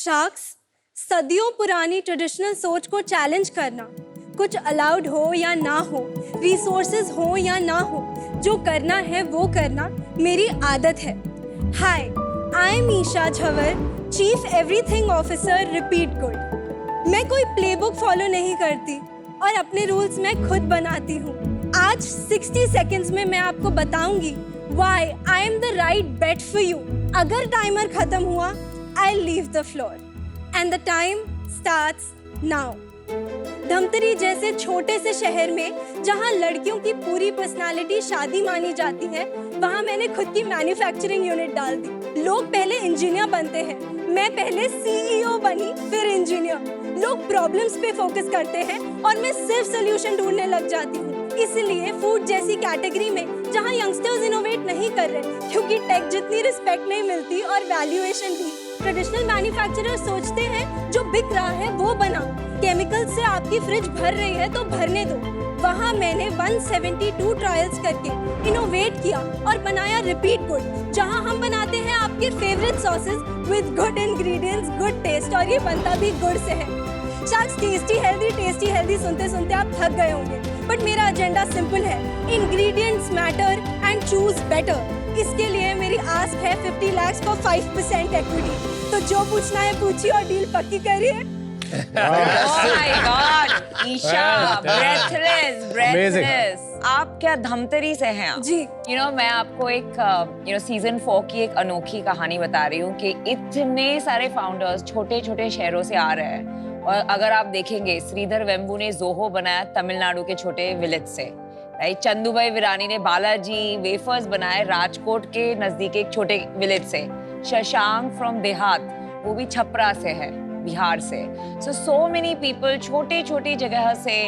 Sharks, सदियों पुरानी traditional सोच को चैलेंज करना, कुछ अलाउड हो या ना हो, रिसोर्सेज हो या ना हो, जो करना है वो करना मेरी आदत है। Hi, I am Isha Jhawar, chief everything officer, repeat good. मैं कोई प्लेबुक फॉलो नहीं करती और अपने रूल्स मैं खुद बनाती हूँ। आज 60 सेकंड्स में मैं आपको बताऊंगी why I am the right bet for you। अगर टाइमर खत्म हुआ, I'll leave the floor and the time starts now। Dhamtari जैसे छोटे से शहर में जहाँ लड़कियों की पूरी पर्सनालिटी शादी मानी जाती है, वहाँ मैंने खुद की मैन्युफैक्चरिंग यूनिट डाल दी। लोग पहले इंजीनियर बनते हैं, मैं पहले CEO बनी, फिर इंजीनियर। लोग प्रॉब्लम्स पे फोकस करते हैं और मैं सिर्फ सोल्यूशन ढूंढने लग जाती हूँ। इसलिए फूड जैसी कैटेगरी में जहाँ यंगस्टर्स इनोवेट नहीं कर रहे, क्योंकि टेक जितनी रिस्पेक्ट नहीं मिलती और वैल्यूएशन भी। ट्रेडिशनल मैन्युफैक्चरर सोचते हैं जो बिक रहा है वो बनाओ, केमिकल से आपकी फ्रिज भर रही है तो भरने दो। वहाँ मैंने 172 ट्रायल्स करके इनोवेट किया और बनाया रिपीट गुड, जहाँ हम बनाते हैं आपके favourite sauces with good ingredients, good taste, और ये बनता भी गुड़ से है। शायद टेस्टी हेल्दी सुनते सुनते आप थक गए होंगे, बट मेरा एजेंडा सिंपल है, ingredients matter and choose better. इसके लिए मेरी आस्क है 50 lakhs for 5% equity। तो जो पूछना है पूछिए और डील पक्की करिए। Oh my God, Isha, breathless। आप क्या धमतरी से हैं? जी। मैं आपको एक सीजन 4 की एक अनोखी कहानी बता रही हूँ कि इतने सारे फाउंडर्स छोटे छोटे शहरों से आ रहे हैं। और अगर आप देखेंगे, श्रीधर वेम्बू ने जोहो बनाया तमिलनाडु के छोटे विलेज से, राइट? चंदूभाई विरानी ने बालाजी वेफर्स बनाए राजकोट के नजदीक एक छोटे विलेज से। शशांक फ्रॉम देहात, वो भी छपरा से है, बिहार से। सो मेनी पीपल छोटे छोटे जगह से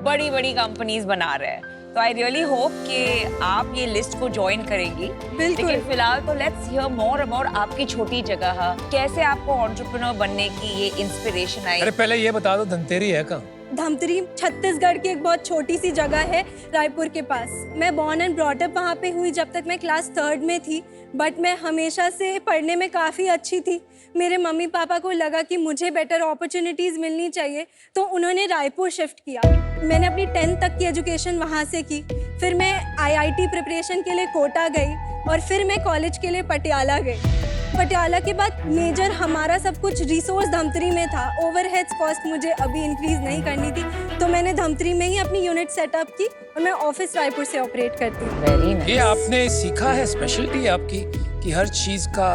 बड़ी बड़ी कंपनीज बना रहे हैं। तो आई रियली होप कि आप ये लिस्ट को ज्वाइन करेंगी। लेकिन फिलहाल तो लेट्स हियर मोर अबाउट आपकी छोटी जगह, कैसे आपको एंटरप्रेन्योर बनने की ये इंस्पिरेशन आई। अरे पहले ये बता दो, धमतरी है कहाँ? धमतरी छत्तीसगढ़ की एक बहुत छोटी सी जगह है, रायपुर के पास। मैं बॉर्न एंड ब्रॉट अप वहाँ पे हुई जब तक मैं क्लास 3rd में थी, बट मैं हमेशा से पढ़ने में काफ़ी अच्छी थी। मेरे मम्मी पापा को लगा कि मुझे बेटर अपॉर्चुनिटीज़ मिलनी चाहिए, तो उन्होंने रायपुर शिफ्ट किया। मैंने अपनी 10th तक की एजुकेशन वहाँ से की। फिर मैं IIT प्रिपरेशन के लिए कोटा गई और फिर मैं कॉलेज के लिए पटियाला गई। पटियाला के बाद मेजर हमारा सब कुछ रिसोर्स धमतरी में था। ओवरहेड्स कॉस्ट मुझे अभी इंक्रीज नहीं करनी थी, तो मैंने धमतरी में ही अपनी यूनिट सेटअप की और मैं ऑफिस रायपुर से ऑपरेट करती हूँ। ये आपने सीखा है स्पेशलिटी आपकी कि हर चीज का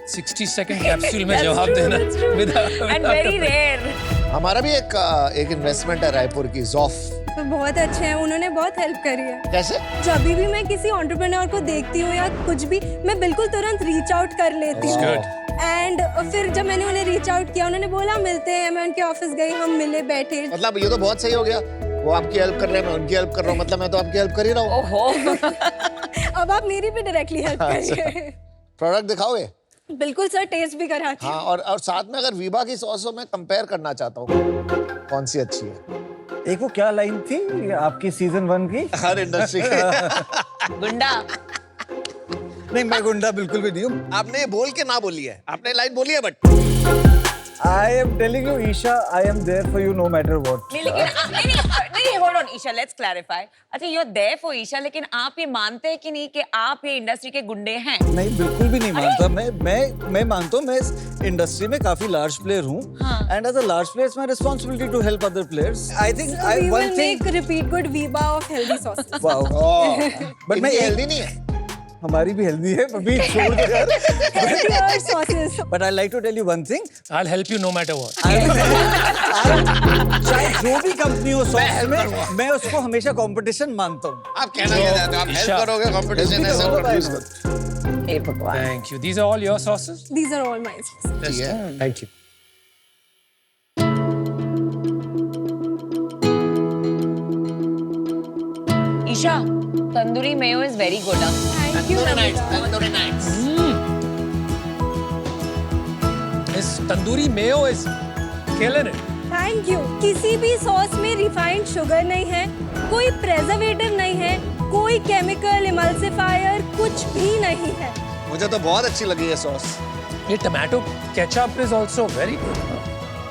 60 सेकंड कैप्सूल में जवाब देना। And very rare. हमारा भी एक इन्वेस्टमेंट है रायपुर की, ज़ॉफ। तो बहुत अच्छे हैं, उन्होंने बहुत हेल्प करी है। कैसे? जब भी मैं किसी एंटरप्रेन्योर को देखती हूँ या कुछ भी, मैं बिल्कुल तुरंत रीच आउट कर लेती हूँ। एंड फिर जब मैंने उन्हें रीच आउट किया, उन्होंने बोला मिलते हैं, मैं उनके ऑफिस गई, हम मिले, बैठे। मतलब ये तो बहुत सही हो गया, वो आपकी हेल्प कर रहे हैं, मैं उनकी हेल्प कर रहा हूँ, मतलब मैं तो आपकी हेल्प कर ही रहा हूँ। ओहो। अब आप मेरी भी डायरेक्टली हेल्प करिए। प्रोडक्ट दिखाओगे? बिल्कुल सर, टेस्ट भी कराती हूँ। हाँ, और साथ में अगर वीबा की सॉस हो, मैं कंपेयर करना चाहता हूँ कौन सी अच्छी है। एक वो क्या लाइन थी आपकी सीजन 1 की? हर इंडस्ट्री के गुंडा। नहीं, मैं गुंडा बिल्कुल भी नहीं हूँ। आपने बोल के ना बोली है, आपने लाइन बोली है, but I am telling you, Isha, I am there for you no matter what. नहीं, लेकिन नहीं, hold on, Isha, let's clarify। अच्छा, you're there for ईशा, लेकिन आप ये मानते हैं कि नहीं कि आप ये इंडस्ट्री के गुंडे हैं? नहीं, बिल्कुल भी नहीं मानता। मैं मानता हूँ, मैं इस इंडस्ट्री में काफी लार्ज प्लेयर हूँ, and as a large player, it's my responsibility to help other players. I think We one will thing. make repeat good Viva of healthy sauces। Wow. But मैं हेल्दी नहीं है। हमारी भी healthy है, अभी छोड़ दो यार। Healthier sauces। But I like to tell you one thing. I'll help you no matter what। चाहे जो भी कंपनी हो सॉस में, मैं उसको हमेशा कंपटीशन मानता हूँ। आप कहना क्या चाहते हो? आप हेल्प करोगे, कंपटीशन है, सब कंफ्यूज कर। हे भगवान। Thank you। These are all your sauces? These are all my sauces। ठीक है। Thank you। Isha, tandoori mayo is very good। Thank you, Namita। Tandoori nights. This tandoori mayo is killing it। Thank you. किसी भी sauce में refined sugar नहीं है, कोई preservative नहीं है, कोई केमिकल इमल्सिफायर कुछ भी नहीं है। मुझे तो बहुत अच्छी लगी ये सॉस। ये tomato ketchup is also very good.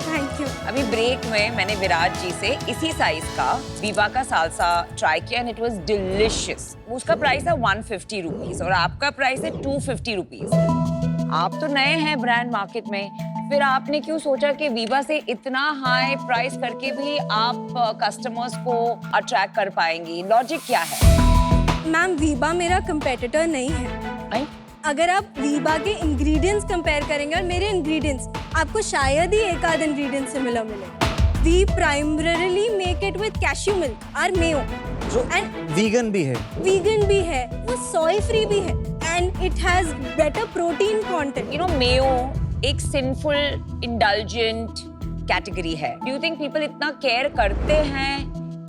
Thank you. अभी ब्रेक में मैंने विराट जी से इसी साइज का वीवा का सालसा ट्राई किया एंड इट वाज डिलिशियस। उसका प्राइस है 150 रुपीज और आपका प्राइस है 250 रुपीज। आप तो नए हैं ब्रांड मार्केट में, फिर आपने क्यों सोचा कि वीवा से इतना हाई प्राइस करके भी आप कस्टमर्स को अट्रैक्ट कर पाएंगी? लॉजिक क्या है? मैम वीबा मेरा कंपेटिटर नहीं है। अगर आप वीबा के इंग्रेडिएंट्स कंपेयर करेंगे और मेरे इंग्रेडिएंट्स, आपको शायद ही एक आध इंग्रेडिएंट सिमिलर मिले। We primarily make it with cashew milk और मेयो, जो एंड वीगन भी है। वीगन भी है, वो सोय फ्री भी है, and it has better protein content. You know Mayo एक सिंफुल इंडल्जेंट कैटेगरी है। डू यू थिंक पीपल इतना केयर करते हैं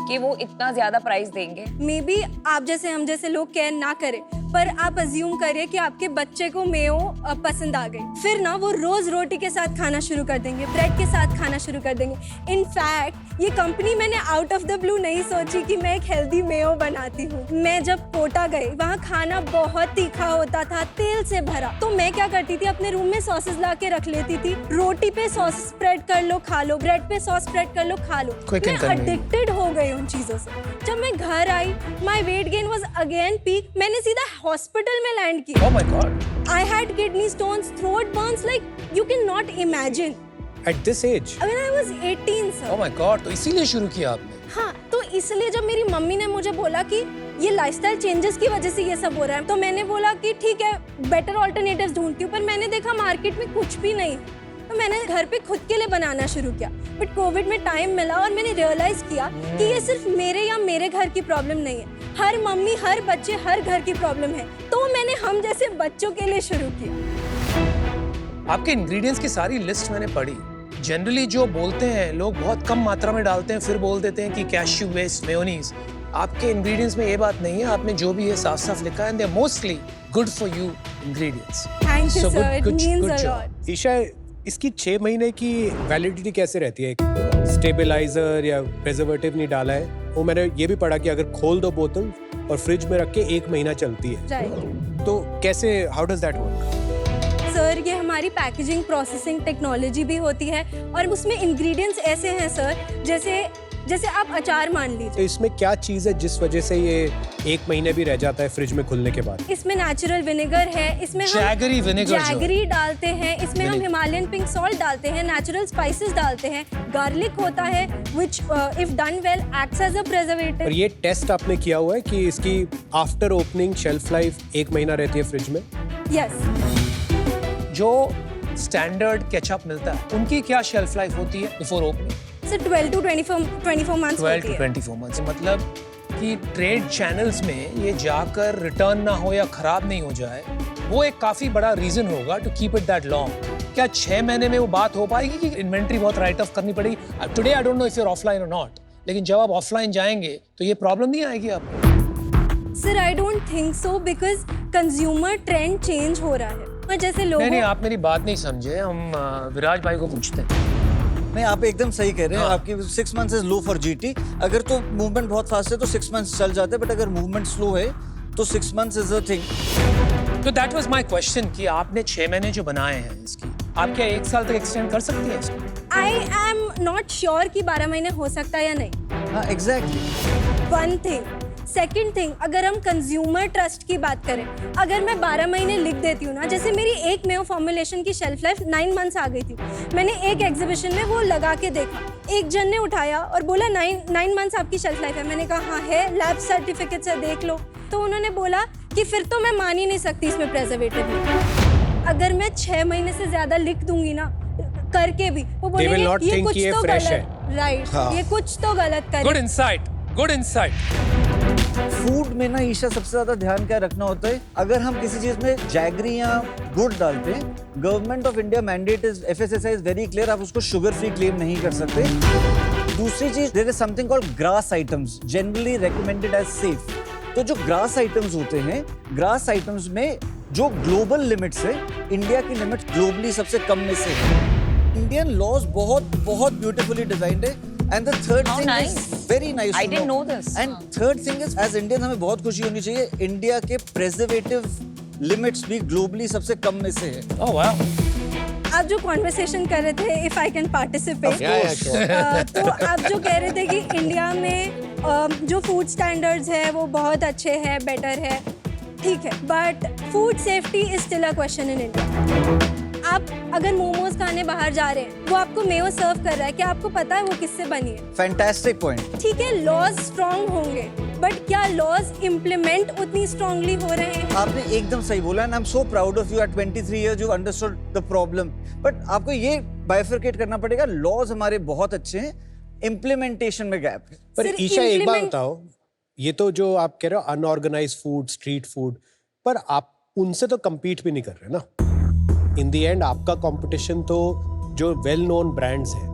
कि वो इतना ज्यादा प्राइस देंगे? मे बी आप जैसे हम जैसे लोग केयर ना करें, पर आप अज्यूम करिए कि आपके बच्चे को मेयो पसंद आ गई, फिर ना वो रोज रोटी के साथ खाना शुरू कर देंगे, ब्रेड के साथ खाना शुरू कर देंगे। इनफैक्ट ये कंपनी मैंने आउट ऑफ द ब्लू नहीं सोची कि मैं एक हेल्दी मेयो बनाती हूँ। मैं जब कोटा गई, वहाँ खाना बहुत तीखा होता था, तेल से भरा, तो मैं क्या करती थी, अपने रूम में सॉसेस ला के रख लेती थी। रोटी पे सॉस स्प्रेड कर लो, खा लो, ब्रेड पे सॉस स्प्रेड कर लो, खा लो। Quick and मैं convenient. एडिक्टेड हो गई उन चीजों से। जब मैं घर आई, my weight gain was again peak. मैंने सीधा हॉस्पिटल में लैंड किया। Oh my god. I had kidney stones, throat burns like you cannot imagine. At this age? When I was 18, sir. Oh my god, तो इसीलिए शुरू किया आपने? हाँ, तो इसलिए जब मेरी मम्मी ने मुझे बोला कि ये लाइफस्टाइल चेंजेस की वजह से ये सब हो रहा है, तो मैंने बोला कि ठीक है, बेटर ऑल्टरनेटिव्स ढूंढती हूँ। पर मैंने देखा मार्केट में कुछ भी नहीं, तो मैंने घर पे खुद के लिए बनाना शुरू किया। बट कोविड में टाइम मिला और मैंने रियलाइज किया कि ये सिर्फ मेरे या मेरे घर की प्रॉब्लम नहीं है, हर मम्मी, हर बच्चे, हर घर की प्रॉब्लम है। तो मैंने हम जैसे बच्चों के लिए शुरू किया। आपके इंग्रेडिएंट्स की सारी लिस्ट मैंने पढ़ी। जनरली जो बोलते हैं लोग बहुत कम मात्रा में डालते हैं, फिर बोल देते हैं कि कैश्यू बेस्ड मेयोनीज। आपके इंग्रेडिएंट्स में ये बात नहीं है, आपने जो भी है साफ साफ लिखा है, and they are mostly good for you ingredients. Thank you So sir, good- it good- means good a job. Lot. Isha, इसकी 6 महीने की वैलिडिटी कैसे रहती है? स्टेबलाइजर या प्रिजर्वेटिव नहीं डाला है, वो मैंने ये भी पढ़ा कि अगर खोल दो बोतल और फ्रिज में रख के 1 महीना चलती है, राइट तो कैसे, how does that work? Sir, ये हमारी पैकेजिंग प्रोसेसिंग टेक्नोलॉजी भी होती है और उसमें इंग्रेडिएंट्स ऐसे हैं सर, जैसे आप अचार मान तो लीजिए, इसमें क्या चीज़ है जिस वजह से ये 1 महीने भी रह जाता है फ्रिज में खुलने के बाद? इसमें नेचुरल विनेगर है, इसमें हम जैगरी विनेगर जो है। जैगरी डालते हैं, इसमें हम हिमालयन पिंक सॉल्ट डालते हैं, नेचुरल स्पाइसेस डालते हैं, गार्लिक होता है which if done well acts as a और प्रिजर्वेटिव। ये टेस्ट आपने किया हुआ है कि इसकी आफ्टर ओपनिंग शेल्फ लाइफ 1 महीना रहती है फ्रिज में? यस, जो स्टैंडर्ड केचप मिलता है, उनकी क्या शेल्फ लाइफ होती है before opening? Sir 12 to 24 months 12 होती to है। 24 मंथ्स। मतलब कि ट्रेड चैनल्स में ये जाकर रिटर्न ना हो या खराब नहीं हो जाए, वो एक काफी बड़ा रीजन होगा to keep it that long. क्या 6 महीने में वो बात हो पाएगी कि इन्वेंट्री बहुत राइट ऑफ करनी पड़ेगी? Today I don't know if you are offline और नॉट, लेकिन जब आप ऑफलाइन जाएंगे तो ये प्रॉब्लम नहीं आएगी आपको? Sir I don't think so, because consumer trend change हो रहा है और जैसे नहीं, लोगों आप मेरी बात नहीं समझे। हम विराज भाई को पूछते हैं। नहीं, आप एकदम सही कह रहे हैं। हाँ। आपकी 6 months is low for GT. अगर तो मूवमेंट बहुत फास्ट है तो 6 मंथ्स चल जाते हैं, बट अगर मूवमेंट स्लो है तो 6 मंथ्स इज अ थिंग। तो दैट वाज माय क्वेश्चन कि आपने 6 महीने जो बनाए हैं इसकी, आप क्या 1 साल तक एक्सटेंड कर सकती हैं इसको? आई एम नॉट श्योर कि 12 महीने हो सकता है या नहीं। हाँ, exactly. One thing. Second thing, अगर हम कंज्यूमर ट्रस्ट की बात करें, अगर मैं 12 महीने लिख देती हूँ ना, जैसे मेरी एक मेयो फॉर्मुलेशन की शेल्फ लाइफ 9 मंथ्स आ गई थी। मैंने एक एग्जीबिशन में वो लगा के देखा, एक जन ने उठाया और बोला 9 मंथ्स आपकी शेल्फ लाइफ है। मैंने कहा हाँ है, लैब सर्टिफिकेट से देख लो। तो उन्होंने बोला कि फिर तो मैं मान ही नहीं सकती इसमें प्रेजर्वेटिव है। अगर मैं 6 महीने से ज्यादा लिख दूंगी ना करके भी, वो They will not बोलेंगे ये think कुछ कि ये तो fresh गलत, राइट, हाँ। ये कुछ तो गलत गुड करे। Insight, good insight. फूड में ना ईशा सबसे ज्यादा ध्यान क्या रखना होता है, अगर हम किसी चीज में जैगरी या गुड़ डालते हैं, government of India mandate is, FSSAI is very clear, आप उसको शुगर फ्री क्लेम नहीं कर सकते। दूसरी चीज, there is something called GRAS items, generally recommended as safe. तो जो ग्रास आइटम्स होते हैं, ग्रास आइटम्स में जो ग्लोबल लिमिट्स है, इंडिया की लिमिट ग्लोबली सबसे कम में से है। इंडियन लॉज बहुत बहुत ब्यूटीफुली डिजाइंड है। And the third How thing nice. Is very nice, I didn't know this. And third thing is, as Indian हमें बहुत खुशी होनी चाहिए, इंडिया के प्रिजर्वेटिव लिमिट्स भी ग्लोबली सबसे कम में से है। ओह वाह, आप जो कॉन्वर्सेशन कर रहे थे, इफ आई कैन पार्टिसिपेट, तो आप जो कह रहे थे कि इंडिया में जो फूड स्टैंडर्ड्स है वो बहुत अच्छे हैं, बेटर है, ठीक है, but food safety is still a question in India. आप अगर मोमोज खाने बाहर जा रहे हैं, वो आपको मेयो सर्व कर रहा है, क्या आपको पता है वो किससे बनी है? Fantastic point. ठीक है, लॉज स्ट्रॉन्ग होंगे, बट क्या लॉज इम्प्लीमेंट उतनी स्ट्रांगली हो रहे हैं? आपने एकदम सही बोला and I am so proud of you. At 23 years you understood the problem, but आपको ये बाइफरकेट करना पड़ेगा। लॉज हमारे बहुत अच्छे हैं, इम्प्लीमेंटेशन में गैप है। पर सिर्फ ईशा एक बात implement- बताओ, ये तो जो आप कह रहे हो अनऑर्गेनाइज फूड, स्ट्रीट फूड, पर आप उनसे तो compete भी नहीं कर रहे ना। इन दी एंड आपका कंपटीशन तो जो वेल नोन ब्रांड्स हैं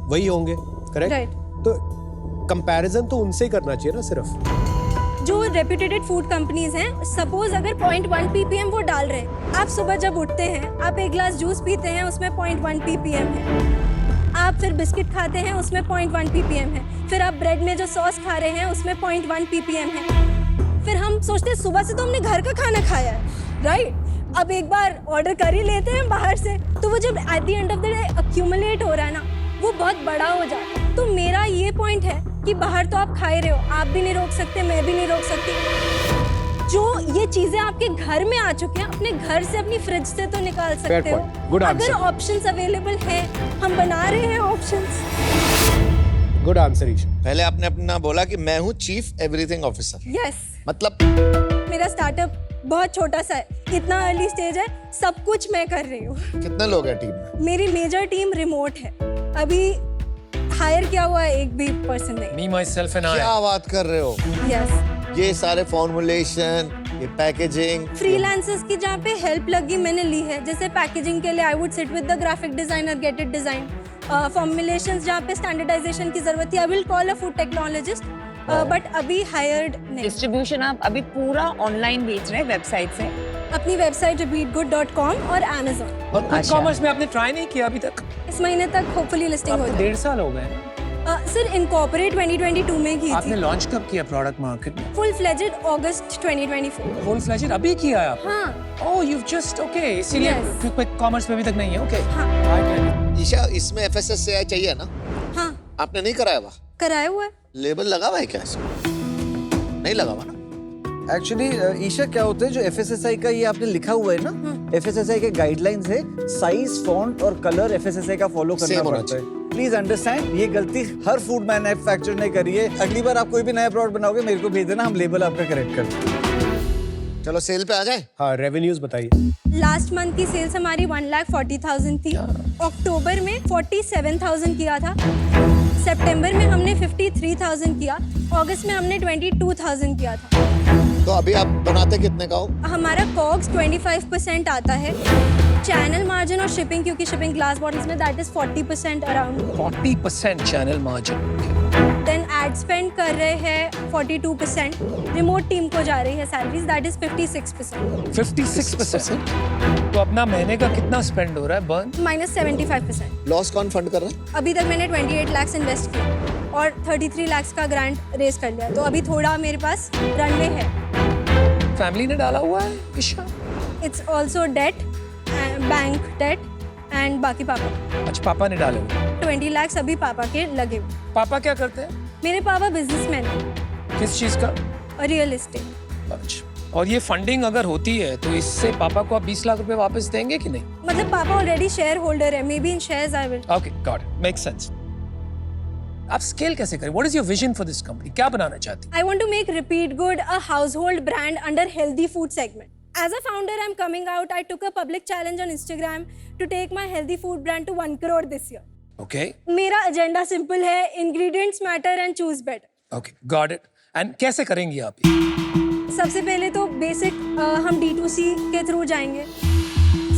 वही होंगे, करेक्ट? Right. तो कंपैरिजन तो उनसे ही करना चाहिए ना सिर्फ। जो रेप्यूटेड फूड कंपनीज हैं, सपोज अगर 0.1 ppm वो डाल रहे हैं, आप सुबह जब उठते हैं, आप एक गिलास जूस पीते हैं, उसमें 0.1 ppm है। आप फिर बिस्किट खाते हैं, उसमें 0.1 ppm है। फिर आप ब्रेड में जो सॉस खा रहे हैं, उसमें 0.1 ppm है। फिर हम सोचते हैं सुबह से तो हमने घर का खाना खाया है, राइट? अब एक बार ऑर्डर कर ही लेते हैं बाहर से, तो वो जब at the end of the day accumulate हो रहा है ना, वो बहुत बड़ा हो जाता है। तो मेरा ये पॉइंट है कि बाहर तो आप खा ही रहे हो, आप भी नहीं रोक सकते, मैं भी नहीं रोक सकती। जो ये चीजें आपके घर में आ चुके हैं, अपने घर से, अपनी फ्रिज से तो निकाल सकते हो। point. Good अगर answer. ऑप्शंस अवेलेबल हैं, हम बना रहे हैं ऑप्शंस। Good answer Isha. पहले आपने अपना बोला कि मैं हूँ चीफ एवरीथिंग ऑफिसर, यस, मतलब मेरा स्टार्टअप बहुत छोटा सा है, इतना अर्ली स्टेज है, सब कुछ मैं कर रही हूँ। कितने लोग हैं टीम में? मेरी मेजर टीम रिमोट है, अभी हायर किया हुआ है एक भी पर्सन नहीं। me myself and I. क्या बात कर रहे हो? यस, ये सारे फॉर्मुलेशन, ये पैकेजिंग, फ्रीलांसर्स की जहाँ पे हेल्प लगी मैंने ली है। जैसे पैकेजिंग के लिए I would sit with the graphic designer, get it design. Formulations जहाँ पे स्टैंडर्डाइजेशन की जरूरत थी, I will call a food technologist, but अभी हायर्ड नहीं। डिस्ट्रीब्यूशन आप अभी पूरा ऑनलाइन बेच रहे हैं वेबसाइट से? अपनी वेबसाइट repeatgood.com और Amazon। और कुछ अच्छा। कॉमर्स में आपने ट्राई नहीं किया अभी तक? इस महीने तक होपफुली लिस्टिंग हो आपको जाए। 1.5 साल हो गए ना। सर इनकॉर्पोरेट 2022 में की आपने थी, लॉन्च कब किया प्रोडक्ट मार्केट में? फुल फ्लेजेड अगस्त 2024। फुल फ्लैशड अभी किया है आपने? हाँ ओह यू जस्ट ओके, इसीलिए Yes. क्योंकि कॉमर्स में अभी तक नहीं है। ओके हाँ ईशा इसमें FSSAI चाहिए ना? हाँ, आपने नहीं कराया हुआ? कराया हुआ है। लेबल लगा हुआ है क्या इसमें? नहीं लगा हुआ ना? एक्चुअली ईशा क्या होता है, जो FSSAI का ये आपने लिखा हुआ है ना, FSSAI के गाइडलाइंस है, साइज, फॉन्ट और कलर FSSAI का फॉलो करना Same होना पड़ता है। प्लीज अंडरस्टैंड, ये गलती हर फूड मैन्युफैक्चरर ने करी है। अगली बार आप कोई भी नया प्रोडक्ट बनाओगे, मेरे को भेज देना, हम लेबल आपका करेक्ट कर देंगे। चलो सेल पे आ जाए। हाँ, रेवेन्यूज बताइए। लास्ट मंथ की सेल्स हमारी 1,40,000 थी, अक्टूबर में 47,000 किया था, सितंबर में हमने 53,000 किया, अगस्त में हमने 22,000 किया था। तो अभी आप बनाते कितने का हो? हमारा कॉग्स 25% आता है, चैनल मार्जिन और शिपिंग, क्योंकि शिपिंग ग्लास बॉटल्स में that is 40% around. 40% channel margin. Then ad spend कर रहे हैं 42%, रिमोट टीम को जा रही है सैलरीज, दैट इज 56%, 56%। तो अपना महीने का कितना स्पेंड हो रहा है बर्न? माइनस 75%। लॉस कौन फंड कर रहा है? अभी तक मैंने 28 लाख इन्वेस्ट किया और 33 लाख का ग्रांट रेज कर लिया, तो अभी थोड़ा मेरे पास रनवे है। फैमिली ने डाला हुआ है Isha? It's also debt, bank debt and बाकी पापा। अच्छा पापा ने डाले हुए। 20 लाख अभी पापा के लगे हुए। पापा क्या करते हैं? मेरे पापा बिजनेसमैन हैं, किस चीज का? Real estate. अच्छा, और ये फंडिंग अगर होती है तो इससे पापा को आप 20 लाख रुपए वापस देंगे कि नहीं? मतलब पापा ऑलरेडी शेयर होल्डर है, may be in shares I will. Okay got it, make sense. आप स्केल कैसे करें? What is your vision for this company? क्या बनाना चाहती हैं? I want to make Repeat Good a household brand under healthy food segment. As a founder, I'm coming out. I took a public challenge on Instagram to take my healthy food brand to 1 crore this year. Okay मेरा agenda simple है, ingredients matter and choose better. Okay got it. And कैसे करेंगी आप ये? सबसे पहले तो basic हम D2C के थ्रू जाएंगे,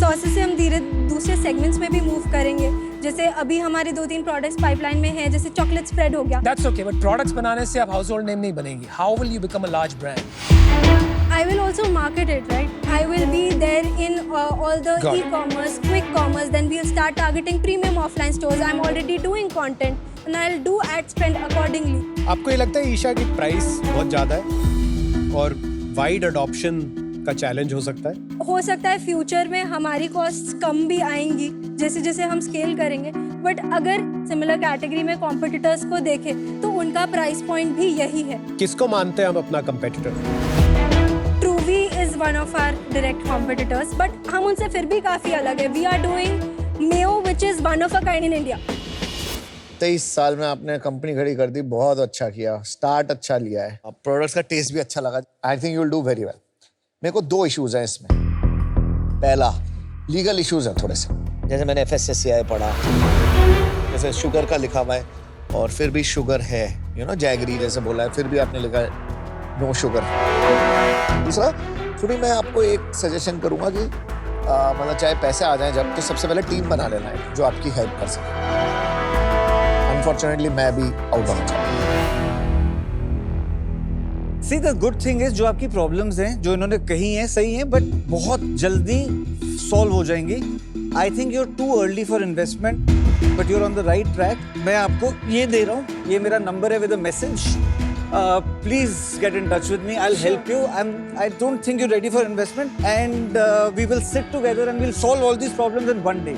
सॉसेस से हम धीरे दूसरे सेगमेंट्स में भी मूव करेंगे। जैसे अभी हमारे 2-3 प्रोडक्ट्स पाइपलाइन में हैं, जैसे चॉकलेट स्प्रेड हो गया। दैट्स ओके, बट प्रोडक्ट्स बनाने से आप हाउस होल्ड नेम नहीं बनेंगी। How will you become a large brand? I will also market it, right? I will be there in all the Got it. e-commerce, quick commerce. Then we'll start targeting premium offline stores. I'm already doing content, and I'll do ad spend accordingly. आपको ये लगता है ईशा की price बहुत ज़्यादा है और wide adoption का चैलेंज हो सकता है? हो सकता है फ्यूचर में हमारी कॉस्ट कम भी आएंगी जैसे जैसे हम स्केल करेंगे, बट अगर सिमिलर कैटेगरी में कॉम्पिटिटर्स को देखें तो उनका प्राइस पॉइंट भी यही है। किसको मानते हैं हम अपना competitor? Truvia is one of our direct competitors, but हम उनसे फिर भी काफी अलग है। We are doing Mayo which is one of a kind in India. 23 साल में आपने कंपनी खड़ी कर दी, बहुत अच्छा किया, स्टार्ट अच्छा लिया है, प्रोडक्ट्स का टेस्ट भी अच्छा लगा। I think you will do very well. मेरे को 2 इश्यूज हैं इसमें। पहला, लीगल इश्यूज हैं थोड़े से, जैसे मैंने FSSAI पढ़ा, जैसे शुगर का लिखा हुआ है और फिर भी शुगर है, यू नो, जैगरी जैसे बोला है, फिर भी आपने लिखा है नो शुगर। दूसरा, थोड़ी मैं आपको एक सजेशन करूंगा कि मतलब चाहे पैसे आ जाएं जब, तो सबसे पहले टीम बना लेना है जो आपकी हेल्प कर सके। अनफॉर्चुनेटली मैं भी out of job. See, the good thing is जो आपकी प्रॉब्लम्स हैं जो इन्होंने कही हैं सही हैं, बट बहुत जल्दी सॉल्व हो जाएंगी। I think you're too early for investment, but you're on the right track. मैं आपको ये दे रहा हूँ, ये मेरा नंबर है with a message. Please get in touch with me, I will help you. I don't think you ready for investment and we will sit together and will solve all these problems in one day.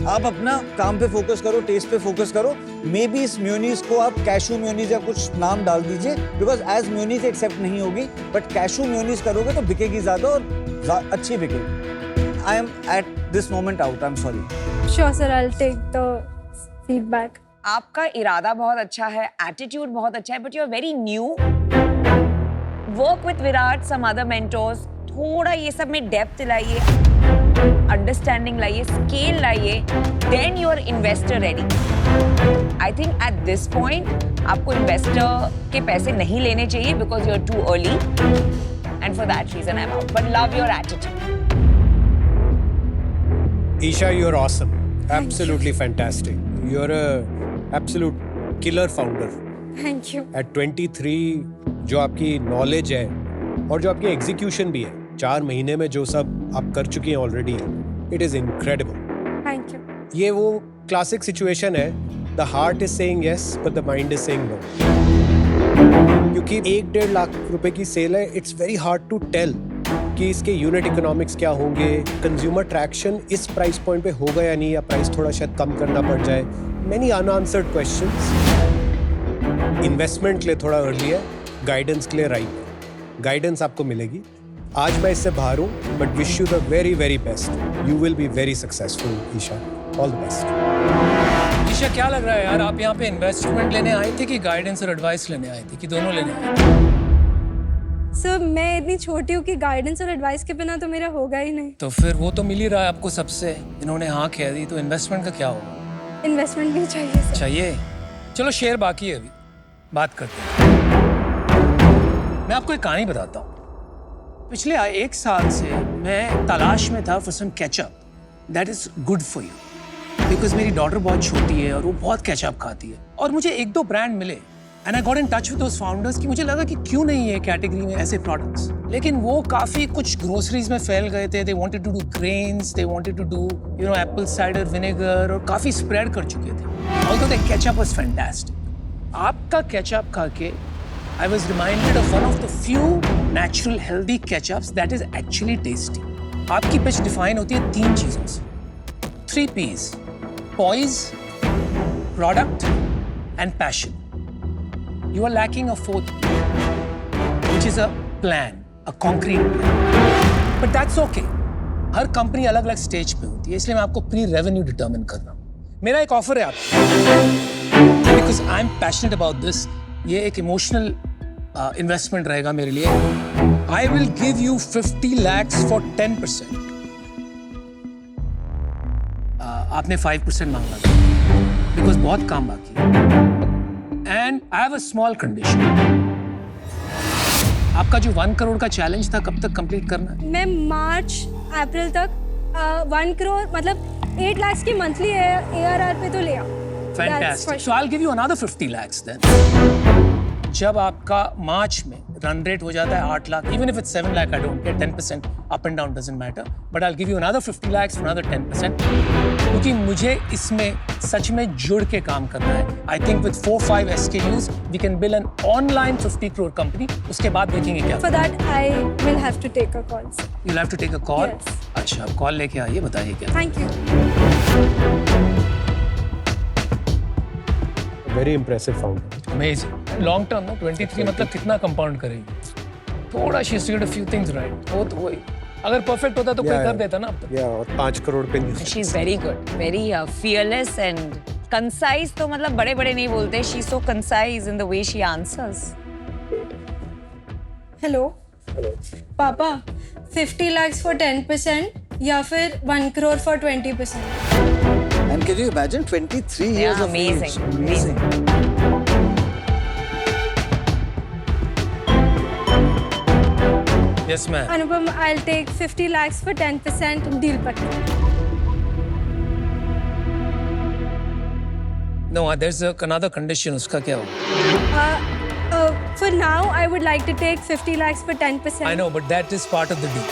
आप अपना काम पे focus करो, test पे focus करो। May be इस mayonnaise को आप कैशू म्योनीज या कुछ नाम डाल दीजिए, बिकॉज एज म्योनीज एक्सेप्ट नहीं होगी, बट कैशू म्योनीज करोगे तो बिकेगी ज्यादा और अच्छी बिकेगी। I am at this moment out, I am sorry. Sure sir, I will take the feedback. आपका इरादा बहुत अच्छा है, एटीट्यूड बहुत अच्छा है, but you are very new. Work with Virat, some other mentors, थोड़ा ये सब में डेप्थ लाइए, अंडरस्टैंडिंग लाइए, स्केल लाइए, then you are investor ready. I think at this point आपको इन्वेस्टर के पैसे नहीं लेने चाहिए because you are too early, and for that reason I am out, but love your attitude. Isha, you're awesome. Absolutely fantastic. You're a absolute killer founder. Thank you. At 23, जो आपकी knowledge है और जो आपकी एग्जीक्यूशन भी है, 4 महीने में जो सब आप कर चुकी हैं already, it is incredible. Thank you. ये वो क्लासिक सिचुएशन है, the heart is saying yes but the mind is saying no. क्योंकि 1-1.5 लाख रुपए की सेल है, it's very hard to tell कि इसके यूनिट इकोनॉमिक्स क्या होंगे, कंज्यूमर ट्रैक्शन इस प्राइस पॉइंट पे होगा या नहीं, या प्राइस थोड़ा शायद कम करना पड़ जाए। Many unanswered questions. इन्वेस्टमेंट के लिए थोड़ा अर्ली है, गाइडेंस के लिए राइट है। गाइडेंस आपको मिलेगी। आज मैं इससे बाहर हूँ, but wish you the very very best. You will be very successful Isha, all the best. Isha, क्या लग रहा है यार, आप यहाँ पे इन्वेस्टमेंट लेने आई थी कि गाइडेंस और एडवाइस लेने आई थी, कि दोनों लेने आई थी? सर, मैं इतनी छोटी हूँ कि गाइडेंस और एडवाइस के बिना तो मेरा होगा ही नहीं। तो फिर वो तो मिल ही रहा है आपको सबसे, इन्होंने हाँ कह दी, तो इन्वेस्टमेंट का क्या होगा? इन्वेस्टमेंट भी चाहिए सर। चाहिए? चलो शेयर बाकी है, अभी बात करते हैं। मैं आपको एक कहानी बताता हूँ। पिछले 1 साल से मैं तलाश में था for some ketchup that is good for you, because मेरी डॉटर बहुत छोटी है और वो बहुत केचअप खाती है, और मुझे 1-2 ब्रांड मिले and I got in touch with those founders कि मुझे लगा कि क्यों नहीं है कैटेगरी में ऐसे प्रोडक्ट्स, लेकिन वो काफी कुछ ग्रोसरीज में फैल गए थे। They wanted to do grains, they wanted to do apple cider vinegar, और काफी स्प्रेड कर चुके थे। Although the ketchup was fantastic. आपका केचअप खा के I was reminded of one of the few natural healthy ketchups that is actually tasty. आपकी pitch define होती है 3 चीजों से, 3 P's: poise, product and passion. You are lacking a 4th P, which is a plan, a concrete plan. But that's okay. Her company अलग अलग stage पे होती है, इसलिए मैं आपको प्री रेवेन्यू डिटर्मिन कर रहा हूँ। मेरा एक ऑफर है आपको, because I am passionate about this. ये एक इमोशनल इन्वेस्टमेंट रहेगा मेरे लिए। I will give you 50 lakhs for 10%। आपने 5% मांगा था, बिकॉज बहुत काम बाकी है। And I have a small condition. आपका जो 1 करोड़ का चैलेंज था, कब तक कंप्लीट करना है? मैं मार्च अप्रैल तक 1 करोड़ मतलब 8 लाख की मंथली ARR पे तो लिया। Fantastic. So I'll give you another 50 lakhs then. जब आपका मार्च में रन रेट हो जाता है 8 lakh, even if it's 7 lakh, I don't care. 10% up and down doesn't matter. But I'll give you another 50 lakhs for another 10%. क्योंकि मुझे इसमें सच में जुड़ के काम करना है. I think with 4-5 SKUs, we can build an online 50 crore company. उसके बाद देखेंगे क्या. For that, I will have to take a call, sir. You'll have to take a call. Yes. अच्छा, कॉल लेके आइए, बताइए क्या. Thank you. Very impressive founder. Amazing. Long term ना 23 मतलब कितना कंपाउंड करेगी. थोड़ा she has to get a few things right. वो तो वही. अगर परफेक्ट होता तो कोई कर देता ना अब तक. या और 5 करोड़ पे नहीं. She's very good, very fearless and concise. तो मतलब बड़े-बड़े नहीं बोलते. She's so concise in the way she answers. Hello. Papa, 50 lakhs for 10% या फिर 1 crore for 20%. And can you imagine 23 years Yeah, of amazing, age? amazing. Yes ma'am. Anupam, I'll take 50 lakhs for 10% deal patti. No, there's another condition. उसका क्या होगा? For now, I would like to take 50 lakhs for 10%. I know, but that is part of the deal.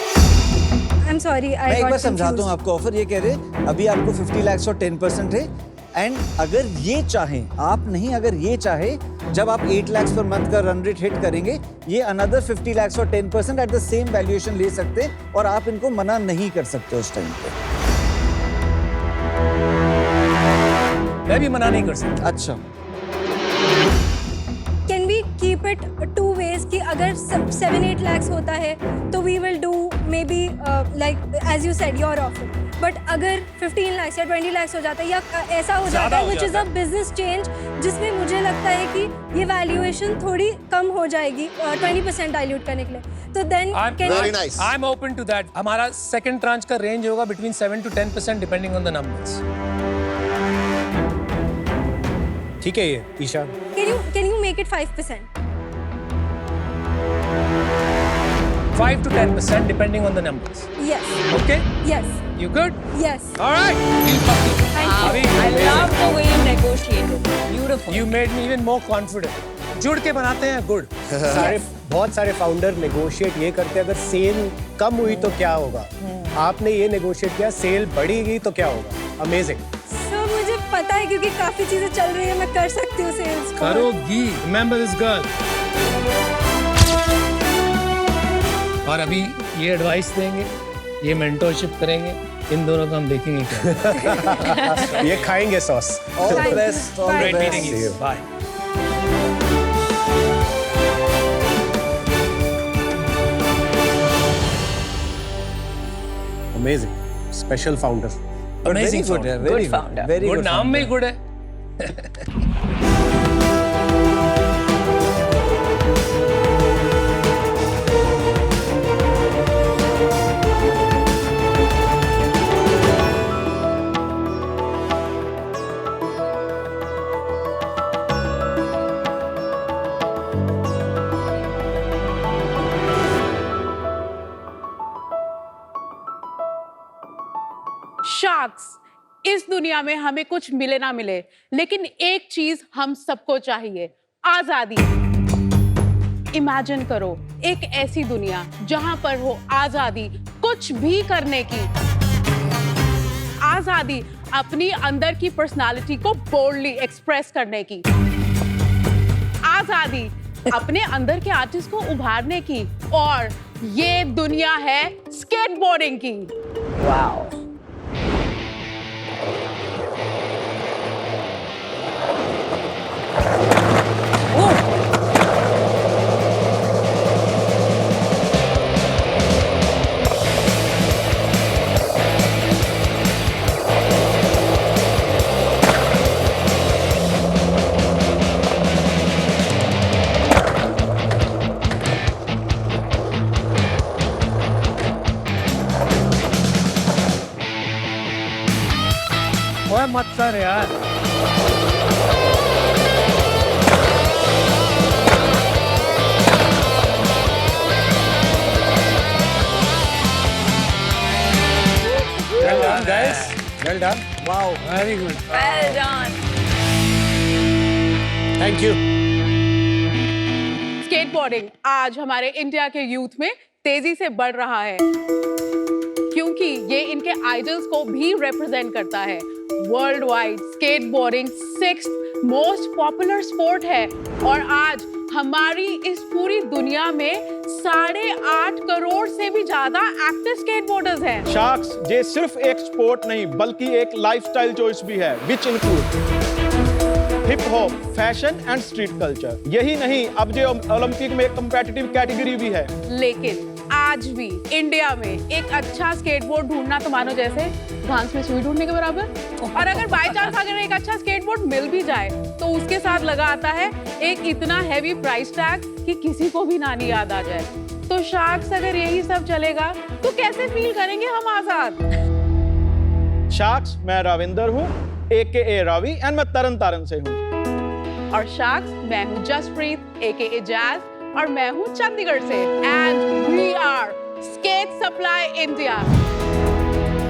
I'm sorry, I मैं एक got बार समझाता हूँ confused. आपको offer. ये कह रहे अभी आपको 50 lakhs और 10% है. एंड अगर ये चाहें, आप नहीं, अगर ये चाहे, जब आप 8 lakhs पर मंथ का रन रेट हिट करेंगे, ये अनदर 50 lakhs और 10% एट द सेम वैल्यूएशन ले सकते हैं और आप इनको मना नहीं कर सकते उस टाइम पे. मैं भी मना नहीं कर सकता. अच्छा. Can we keep it two ways कि अगर 7-8 lakhs होता है तो we will do maybe like as you said your offer. But अगर 15 lakhs या 20 lakhs हो जाता है या ऐसा हो जाता है which is a business change जिसमें मुझे लगता है कि ये valuation थोड़ी कम हो जाएगी 20% dilute करने के लिए. तो then can Very nice. I'm open to that. हमारा second tranche का range होगा between 7 to 10% depending on the numbers. ठीक है ये Isha. can you make it 5%? 5 to 10% depending on the numbers. Yes. Okay? Yes. You good? Yes. All right. Deal puppy. Thank you. Abhi, I love the way you negotiated. Beautiful. You made me even more confident. जुड़ के बनाते हैं good. बहुत सारे founder negotiate ये करते हैं अगर सेल कम हुई तो क्या होगा. आपने ये नेगोशिएट किया, सेल बढ़ेगी तो क्या होगा. अमेजिंग. So मुझे पता है क्योंकि काफी चीजें चल रही है मैं कर सकती हूँ सेल्स को. करोगी. Remember this girl. और अभी ये एडवाइस देंगे, ये मेंटरशिप करेंगे, इन दोनों का हम देखेंगे क्या. ये खाएंगे sauce. All the Thank you. best. All the Bye. Great best. meeting you. Bye. Amazing. Special founder. But very Amazing good, founder. yeah, very Good founder. Very good good नाम में ही founder. गुड है. Sharks. इस दुनिया में हमें कुछ मिले ना मिले, लेकिन एक चीज हम सबको चाहिए, आजादी. इमेजिन करो एक ऐसी दुनिया जहां पर हो आजादी कुछ भी करने की, आजादी अपनी अंदर की पर्सनालिटी को बोल्डली एक्सप्रेस करने की, आजादी अपने अंदर के आर्टिस्ट को उभारने की, और ये दुनिया है स्केटबोर्डिंग की. Wow. ओए मत कर यार. Well done, guys. Well done. Wow. Very good. Well done. Thank you. Skateboard skateboarding आज हमारे इंडिया के यूथ में तेजी से बढ़ रहा है, क्योंकि ये इनके आइडल्स को भी रिप्रेजेंट करता है। World wide skateboarding 6th most popular sport है और आज हमारी इस पूरी दुनिया में 8.5 करोड़ से भी ज्यादा एक्टिव स्केटबोर्डर्स हैं। शार्क्स ये सिर्फ एक स्पोर्ट नहीं बल्कि एक लाइफस्टाइल चॉइस भी है, which include hip hop, fashion and street culture. यही नहीं, अब जो ओलंपिक में एक कम्पिटिटिव कैटेगरी भी है। लेकिन आज भी इंडिया में एक अच्छा स्केटबोर्ड ढूंढना तो मानो जैसे घास में सुई ढूंढने के बराबर। और अगर बाय चांस अगर एक अच्छा स्केटबोर्ड मिल भी जाए तो उसके साथ लगा आता है एक इतना हैवी प्राइस टैग कि किसी को भी नानी याद आ जाए। तो शार्क्स अगर यही सब चलेगा तो कैसे फील करेंगे हम आजाद? शार्क्स मैं रविंदर हूँ, AKA रवि, एंड मैं तरन तारण से हूँ। और शार्क्स मैं हूँ जसप्रीत AKA जैज और मैं हूँ चंडीगढ़ से। And we are skate supply India,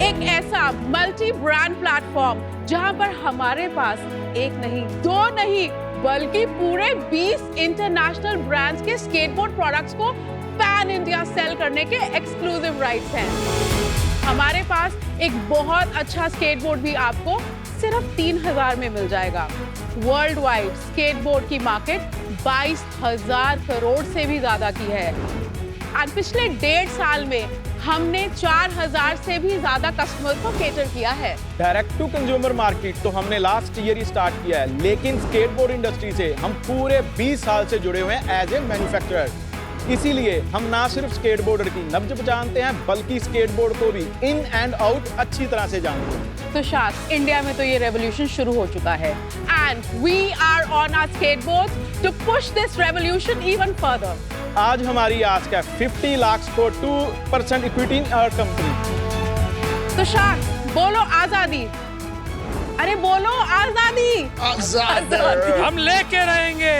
एक ऐसा मल्टी ब्रांड प्लेटफॉर्म जहां पर हमारे पास एक नहीं, दो नहीं, बल्कि पूरे 20 इंटरनेशनल ब्रांड्स के स्केटबोर्ड प्रोडक्ट्स को पैन इंडिया सेल करने के एक्सक्लूसिव राइट्स हैं। हमारे पास एक बहुत अच्छा स्केटबोर्ड भी आपको सिर्फ 3,000 में मिल जाएगा। वर्ल्ड वाइड स्केटबोर्ड की मार्केट 22,000 करोड़ से भी ज्यादा की है और पिछले 1.5 साल में हमने 4,000 से भी ज्यादा कस्टमर को केटर किया है। डायरेक्ट टू कंज्यूमर मार्केट तो हमने लास्ट ईयर ही स्टार्ट किया है, लेकिन स्केटबोर्ड इंडस्ट्री से हम पूरे 20 साल से जुड़े हुए हैं एज ए मैन्युफैक्चरर। इसीलिए हम ना सिर्फ स्केटबोर्डर की नब्ज जानते हैं बल्कि स्केटबोर्ड को भी इन एंड आउट अच्छी तरह से जानते हैं। तो शार्क्स इंडिया में तो ये रेवोल्यूशन शुरू हो चुका है and we are on our skateboards to push this revolution even further. आज हमारी आस्क है 50 lakh for 2% equity in our company. तो शार्क्स बोलो आजादी, अरे बोलो आजादी। हम लेके रहेंगे।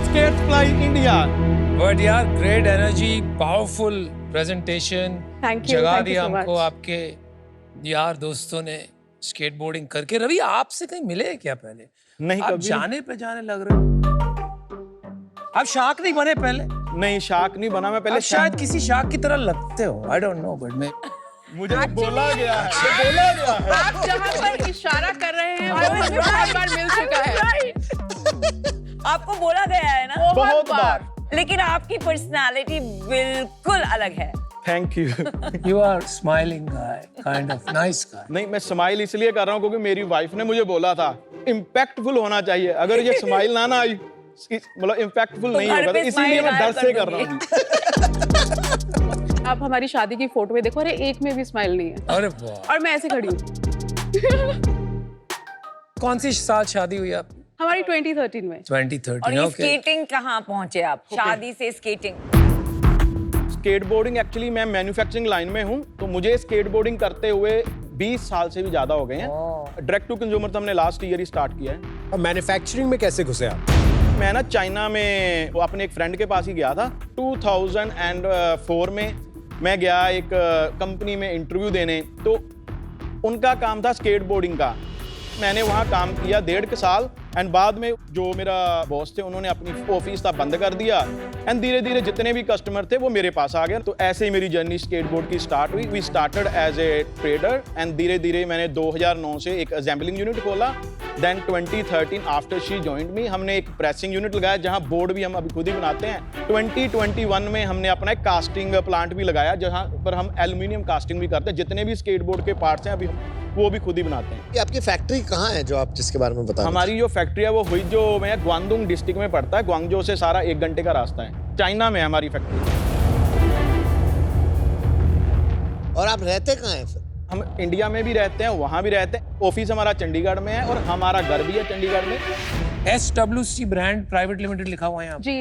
Skate supply India. बट यार great energy, powerful presentation, Thank you, जगा thank you दिया so हमको much. आपके यार दोस्तों ने स्केटबोर्डिंग करके। रवि आपसे कहीं मिले क्या पहले? नहीं, आप कभी जाने पहचाने लग रहे हो। आप शार्क नहीं बने पहले? नहीं, शार्क नहीं बना मैं पहले। आप शायद किसी शार्क की तरह लगते हो, आई डोंट नो, बट मैं मुझे तो बोला गया है, बोला गया है। आप जहां पर इशारा कर रहे हैं वो हमें बहुत बार मिल चुका है। आपको बोला गया है ना बहुत बार। लेकिन आपकी पर्सनालिटी बिल्कुल अलग है। Thank you. You are smiling guy, kind of nice guy. नहीं, मैं स्माइल इसलिए कर रहा हूँ क्योंकि मेरी वाइफ ने मुझे बोला था इम्पैक्टफुल होना चाहिए, अगर ये स्माइल ना आई मतलब इम्पैक्टफुल नहीं होगा, तो इसीलिए मैं डर से कर रहा हूँ। आप हमारी शादी की फोटो में देखो, अरे एक में भी स्माइल नहीं है अरे वाह। और मैं ऐसे खड़ी हूँ। कौन सी साल शादी हुई आपकी? हमारी 2013 में। 2013। और ये ओके। स्केटिंग कहाँ पहुंचे आप? शादी से स्केटिंग। स्केटबोर्डिंग एक्चुअली मैं मैन्युफैक्चरिंग लाइन में हूँ, तो मुझे स्केटबोर्डिंग करते हुए 20 साल से भी ज्यादा हो गए हैं। डायरेक्ट टू कंज्यूमर तो हमने लास्ट ईयर ही स्टार्ट किया है। अब मैन्युफैक्चरिंग में कैसे घुसे आप? मैं ना चाइना में वो अपने एक फ्रेंड के पास ही गया था। 2004 में मैं गया एक कंपनी में इंटरव्यू देने, तो उनका काम था स्केटबोर्डिंग का। मैंने वहाँ काम किया 1.5 साल एंड बाद में जो मेरा बॉस थे उन्होंने अपनी ऑफिस था बंद कर दिया एंड धीरे धीरे जितने भी कस्टमर थे वो मेरे पास आ गए। तो ऐसे ही मेरी जर्नी स्केटबोर्ड की स्टार्ट हुई। We started as a trader and धीरे धीरे मैंने 2009 से एक असेंबलिंग यूनिट खोला। Then 2013 after she joined me हमने एक प्रेसिंग यूनिट लगाया जहाँ बोर्ड भी हम अभी खुद ही बनाते हैं। 2021 में हमने अपना एक कास्टिंग प्लांट भी लगाया जहाँ पर हम एल्यूमिनियम कास्टिंग भी करते हैं। जितने भी स्केटबोर्ड के पार्ट्स हैं अभी वो भी खुद ही बनाते हैं। ये आपकी फैक्ट्री कहाँ है जो आप जिसके बारे में बता रहे थे? हमारी जो फैक्ट्री है वो हुई जो मैं ग्वांगडोंग डिस्ट्रिक्ट में पड़ता है। ग्वांगजो से सारा 1 घंटे का रास्ता है। चाइना में है हमारी फैक्ट्री। और आप रहते कहाँ हैं फिर? हम इंडिया में भी रहते हैं, वहाँ भी रहते हैं। ऑफिस हमारा चंडीगढ़ में है और हमारा घर भी है चंडीगढ़ में। SWC ब्रांड प्राइवेट लिमिटेड लिखा हुआ है यहाँ पे। जी,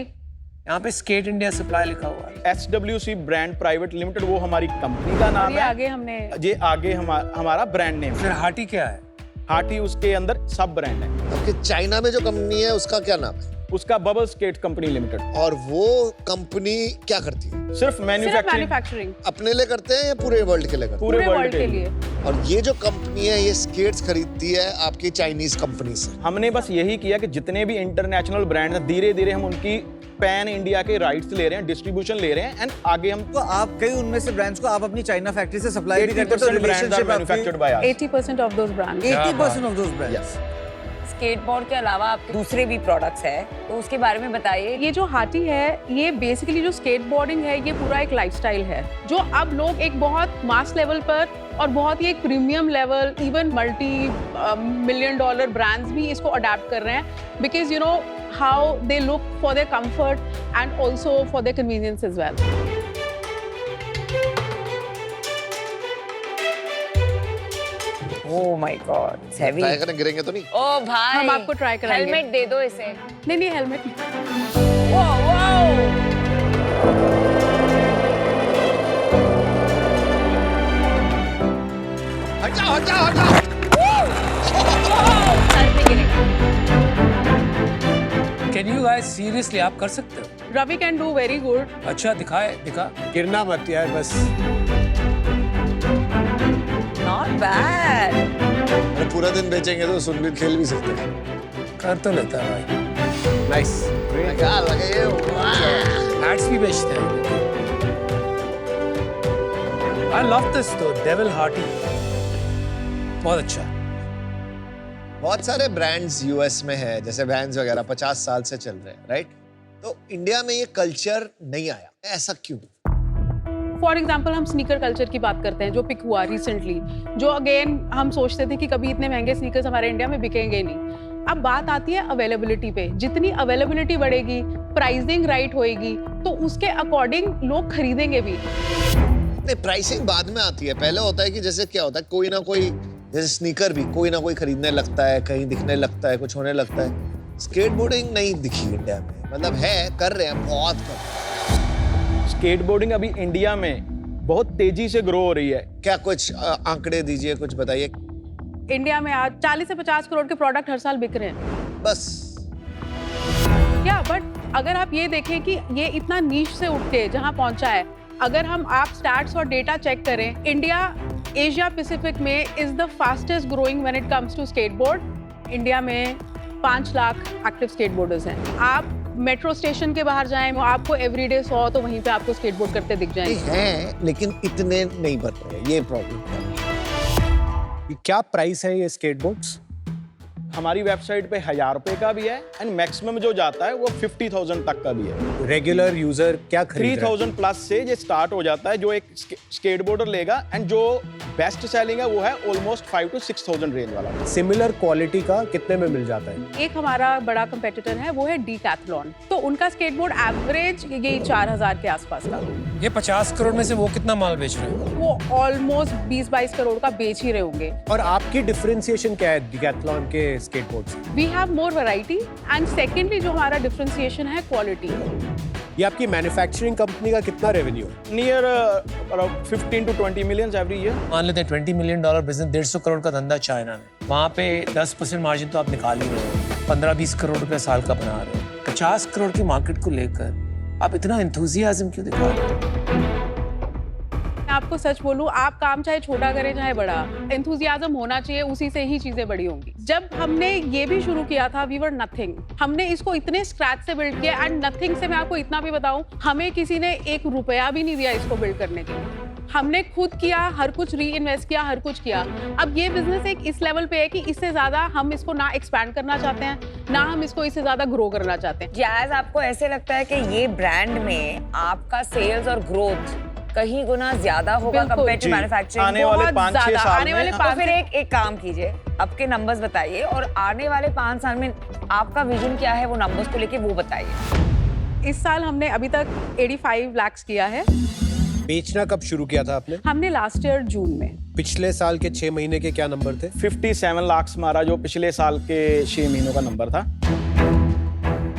यहाँ पे स्केट इंडिया सप्लाई लिखा हुआ है। SWC ब्रांड प्राइवेट लिमिटेड वो हमारी कंपनी का नाम ये है। आगे हमने ये आगे हमारा ब्रांड नेम फिर हाटी क्या है? हाटी उसके अंदर सब ब्रांड है। आपके चाइना में जो कंपनी है उसका क्या नाम है? उसका बबल स्केट कंपनी लिमिटेड। और वो कंपनी क्या करती है? सिर्फ मैन्युफैक्चरिंग मैन्युफैक्चरिंग अपने लिए करते हैं या पूरे वर्ल्ड के लिए करते पूरे वर्ल्ड के लिए। और ये जो कंपनी है ये स्केट्स खरीदती है आपकी चाइनीज कंपनी से। हमने बस यही किया कि जितने भी इंटरनेशनल ब्रांड हैं धीरे धीरे हम उनकी पैन इंडिया के राइट्स ले रहे हैं, डिस्ट्रीब्यूशन ले रहे हैं, एंड आगे हम तो आप कई उनमें से ब्रांड्स को आप अपनी चाइना फैक्ट्री से सप्लाई भी करते हो, तो 80% brands are relationship manufactured by us. 80% of those brands. 80% of those brands. Skateboard के अलावा आपके दूसरे भी प्रोडक्ट्स हैं, तो उसके बारे में बताइए। ये जो हाटी है, ये बेसिकली जो स्केटबोर्डिंग है, ये पूरा एक लाइफस्टाइल है जो अब लोग एक बहुत मास लेवल पर और बहुत ही एक premium level, even multi $million brands भी इसको अडैप्ट कर रहे हैं, because you know how they look for their comfort and also for their convenience as well. Oh my god, it's heavy. Try करने गिरेंगे तो नहीं? ओ भाई, हम आपको ट्राई कराएंगे। हेलमेट दे दो इसे। नहीं हेलमेट वाओ वाओ, हटाओ हटाओ हटाओ। सर पे गिरेगा। कैन यू गाइस सीरियसली आप कर सकते हो? Ravi can do very good. अच्छा दिखा। गिरना मत यार बस। Not bad. अरे पूरा दिन बेचेंगे तो सुनबीर खेल भी सकते हैं। कर तो लेता है भाई। नाइस। क्या लगे ये? हैट्स भी बेचते हैं। आई लव दिस तो डेविल हार्टी, बहुत अच्छा। बहुत सारे ब्रांड्स यूएस में है, जैसे वैन्स वगैरह 50 साल से चल रहे हैं, राइट? तो इंडिया में ये कल्चर नहीं आया, ऐसा क्यों? फॉर एग्जाम्पल हम स्नीकर कल्चर की बात करते हैं जो पिक हुआ रिसेंटली, जो अगेन हम सोचते थे कि कभी इतने महंगे स्नीकर्स हमारे इंडिया में बिकेंगे नहीं। अब बात आती है अवेलेबिलिटी पे, जितनी अवेलेबिलिटी बढ़ेगी, प्राइसिंग राइट होएगी, तो उसके अकॉर्डिंग लोग खरीदेंगे भी। नहीं, प्राइसिंग बाद में आती है। पहले होता है कि जैसे क्या होता है, कोई ना कोई, जैसे स्नीकर भी कोई ना कोई खरीदने लगता है, कहीं दिखने लगता है, कुछ होने लगता है। स्केटबोर्डिंग नहीं दिखी इंडिया में, मतलब है, कर रहे हैं, बहुत कर रहे हैं। स्केटबोर्डिंग अभी इंडिया में बहुत तेजी से ग्रो हो रही है। क्या कुछ आंकड़े दीजिए, कुछ बताइए। इंडिया में आज 40 से 50 करोड़ के प्रोडक्ट हर साल बिक रहे हैं। बस या बट अगर आप ये देखें कि ये इतना नीश से उठ के जहां पहुंचा है, अगर हम आप स्टैट्स और डेटा चेक करें, इंडिया एशिया पैसिफिक में is the fastest growing when it comes to skateboard. India में 5 लाख एक्टिव स्केटबोर्डर्स हैं। आप मेट्रो स्टेशन के बाहर जाएं, आपको एवरीडे 100 तो वहीं पे आपको स्केटबोर्ड करते दिख जाएंगे। हैं, लेकिन इतने नहीं बन रहे, ये प्रॉब्लम है। क्या प्राइस है ये स्केटबोर्ड्स? हमारी वेबसाइट पे 1000 रुपए का भी है, एंड मैक्सिमम जो जाता है वो 50,000 तक का भी है। रेगुलर यूजर क्या खरीद रहा है? 3000 प्लस से ये स्टार्ट हो जाता है, जो एक स्केटबोर्डर लेगा, एंड जो बेस्ट सेलिंग है वो है ऑलमोस्ट 5 to 6,000 रेंज वाला। सिमिलर क्वालिटी का कितने में मिल जाता है? एक हमारा बड़ा कंपेटिटर है, वो है डीकैथलॉन, तो उनका स्केटबोर्ड एवरेज यही 4000 के आसपास का। ये 50 करोड़ में से वो कितना माल बेच रहे हैं? वो ऑलमोस्ट 20-22 करोड़ का बेच ही रहे होंगे। और आपकी डिफरेंशिएशन क्या है डिकैथलॉन के skateboards? We have more variety, and secondly जो हमारा डिफरेंशिएशन है क्वालिटी। ये आपकी मैन्युफैक्चरिंग कंपनी का कितना रेवेन्यू है? Near around 15 to 20 million every year. मान लेते हैं $20 मिलियन बिजनेस, 150 करोड़ का धंधा चाइना में, वहाँ पे 10% मार्जिन तो आप निकाल ही रहे हो, 15-20 करोड़ रुपया साल का बना रहे हो। 50 करोड़ की मार्केट को लेकर आप इतना एंथुसियाज्म क्यों दिखा रहे हो? मैं आपको सच बोलूं, आप काम चाहे छोटा करें चाहे बड़ा, एंथुसियाज्म होना चाहिए, उसी से ही चीजें बड़ी होंगी। जब हमने ये भी शुरू किया था, वी वर नथिंग। हमने इसको इतने स्क्रैच से बिल्ड किया, एंड नथिंग से मैं आपको इतना भी बताऊं, हमें किसी ने ₹1 भी नहीं दिया इसको बिल्ड करने के लिए। हमने खुद किया, हर कुछ री इन्वेस्ट किया, हर कुछ किया। अब ये बिजनेस एक इस लेवल पे है कि इससे ज्यादा हम इसको ना एक्सपैंड करना चाहते हैं, ना हम इसको इससे ज्यादा ग्रो करना चाहते हैं। जैज़, आपको ऐसे लगता है कि ये ब्रांड में आपका सेल्स और ग्रोथ कहीं गुना ज्यादा होगा बिल्कुल। कंपेयर टू जी। मैन्युफैक्चरिंग? आने वाले बहुत 5-6 ज्यादा, साल आने वाले में। तो फिर एक काम कीजिए, आपके नंबर्स बताइए, और आने वाले 5 साल में आपका विजन क्या है, वो नंबर्स को लेके वो बताइए। इस साल हमने अभी तक 85 लाख किया है। बेचना कब शुरू किया था आपने? हमने लास्ट ईयर जून में। पिछले साल के 6 महीने के क्या नंबर थे? 57 लाख हमारा जो पिछले साल के 6 महीनों का नंबर था।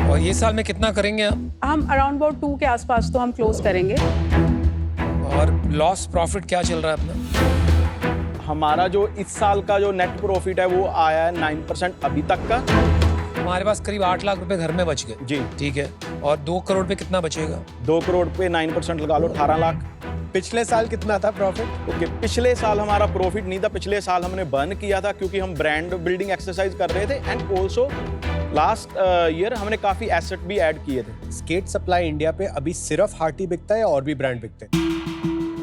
और ये साल में कितना करेंगे आप? हम अराउंड अबाउट 2 के आसपास तो हम क्लोज करेंगे। और लॉस प्रॉफिट क्या चल रहा है अपना? हमारा जो इस साल का जो नेट प्रॉफिट है वो आया है 9% अभी तक का। हमारे पास करीब 8 लाख रुपए घर में बच गए। जी। ठीक है, और 2 करोड़ पे कितना बचेगा? 2 करोड़ पे 9% लगा लो, 18 लाख। पिछले साल कितना था प्रॉफिट? ओके, पिछले साल हमारा प्रॉफिट नहीं था, पिछले साल हमने बर्न किया था क्योंकि हम ब्रांड बिल्डिंग एक्सरसाइज कर रहे थे, एंड ऑल्सो लास्ट ईयर हमने काफ़ी एसेट भी ऐड किए थे। स्केट सप्लाई इंडिया पे अभी सिर्फ हार्टी बिकता है या और भी ब्रांड बिकते हैं?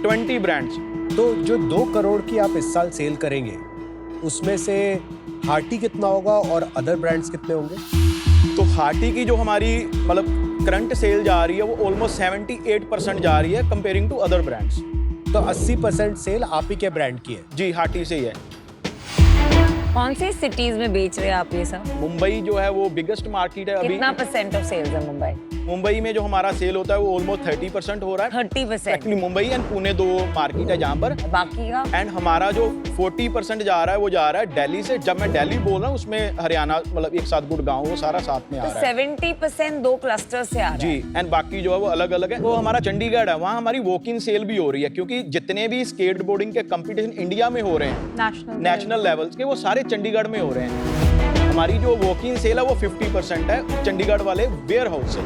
20 ब्रांड्स। तो जो 2 करोड़ की आप इस साल सेल करेंगे उसमें से हार्टी कितना होगा और अदर ब्रांड्स कितने होंगे? तो हार्टी की जो हमारी मतलब करंट सेल जा रही है वो ऑलमोस्ट 78% जा रही है कंपेयरिंग टू अदर ब्रांड्स। तो 80% सेल आप ही के ब्रांड की है? जी, हार्टी से ही है। कौन सी सिटीज में बेच रहे हैं आप ये सब? मुंबई जो है वो बिगेस्ट मार्केट है अभी। कितना % ऑफ सेल्स है मुंबई? मुंबई में जो हमारा सेल होता है वो ऑलमोस्ट 30% हो रहा है। 30%? Actually Mumbai and Pune 2 market है जहाँ पर। बाकी का? एंड हमारा जो 40% जा रहा है वो जा रहा है दिल्ली से। जब मैं दिल्ली बोल रहा हूँ उसमें हरियाणा मतलब एक साथ गुड़गांव वो सारा साथ में आ तो रहा है। 70% 2 क्लस्टर से आ रहा जी, है। एंड बाकी जो है वो अलग अलग है। वो हमारा चंडीगढ़ है, वहाँ हमारी वॉक इन सेल भी हो रही है क्योंकि जितने भी स्केट बोर्डिंग के कंपटीशन इंडिया में हो रहे हैं नेशनल लेवल्स के, वो सारे चंडीगढ़ में हो रहे हैं। हमारी जो वॉक इन सेल है वो 50% है चंडीगढ़ वाले वेयर हाउस से।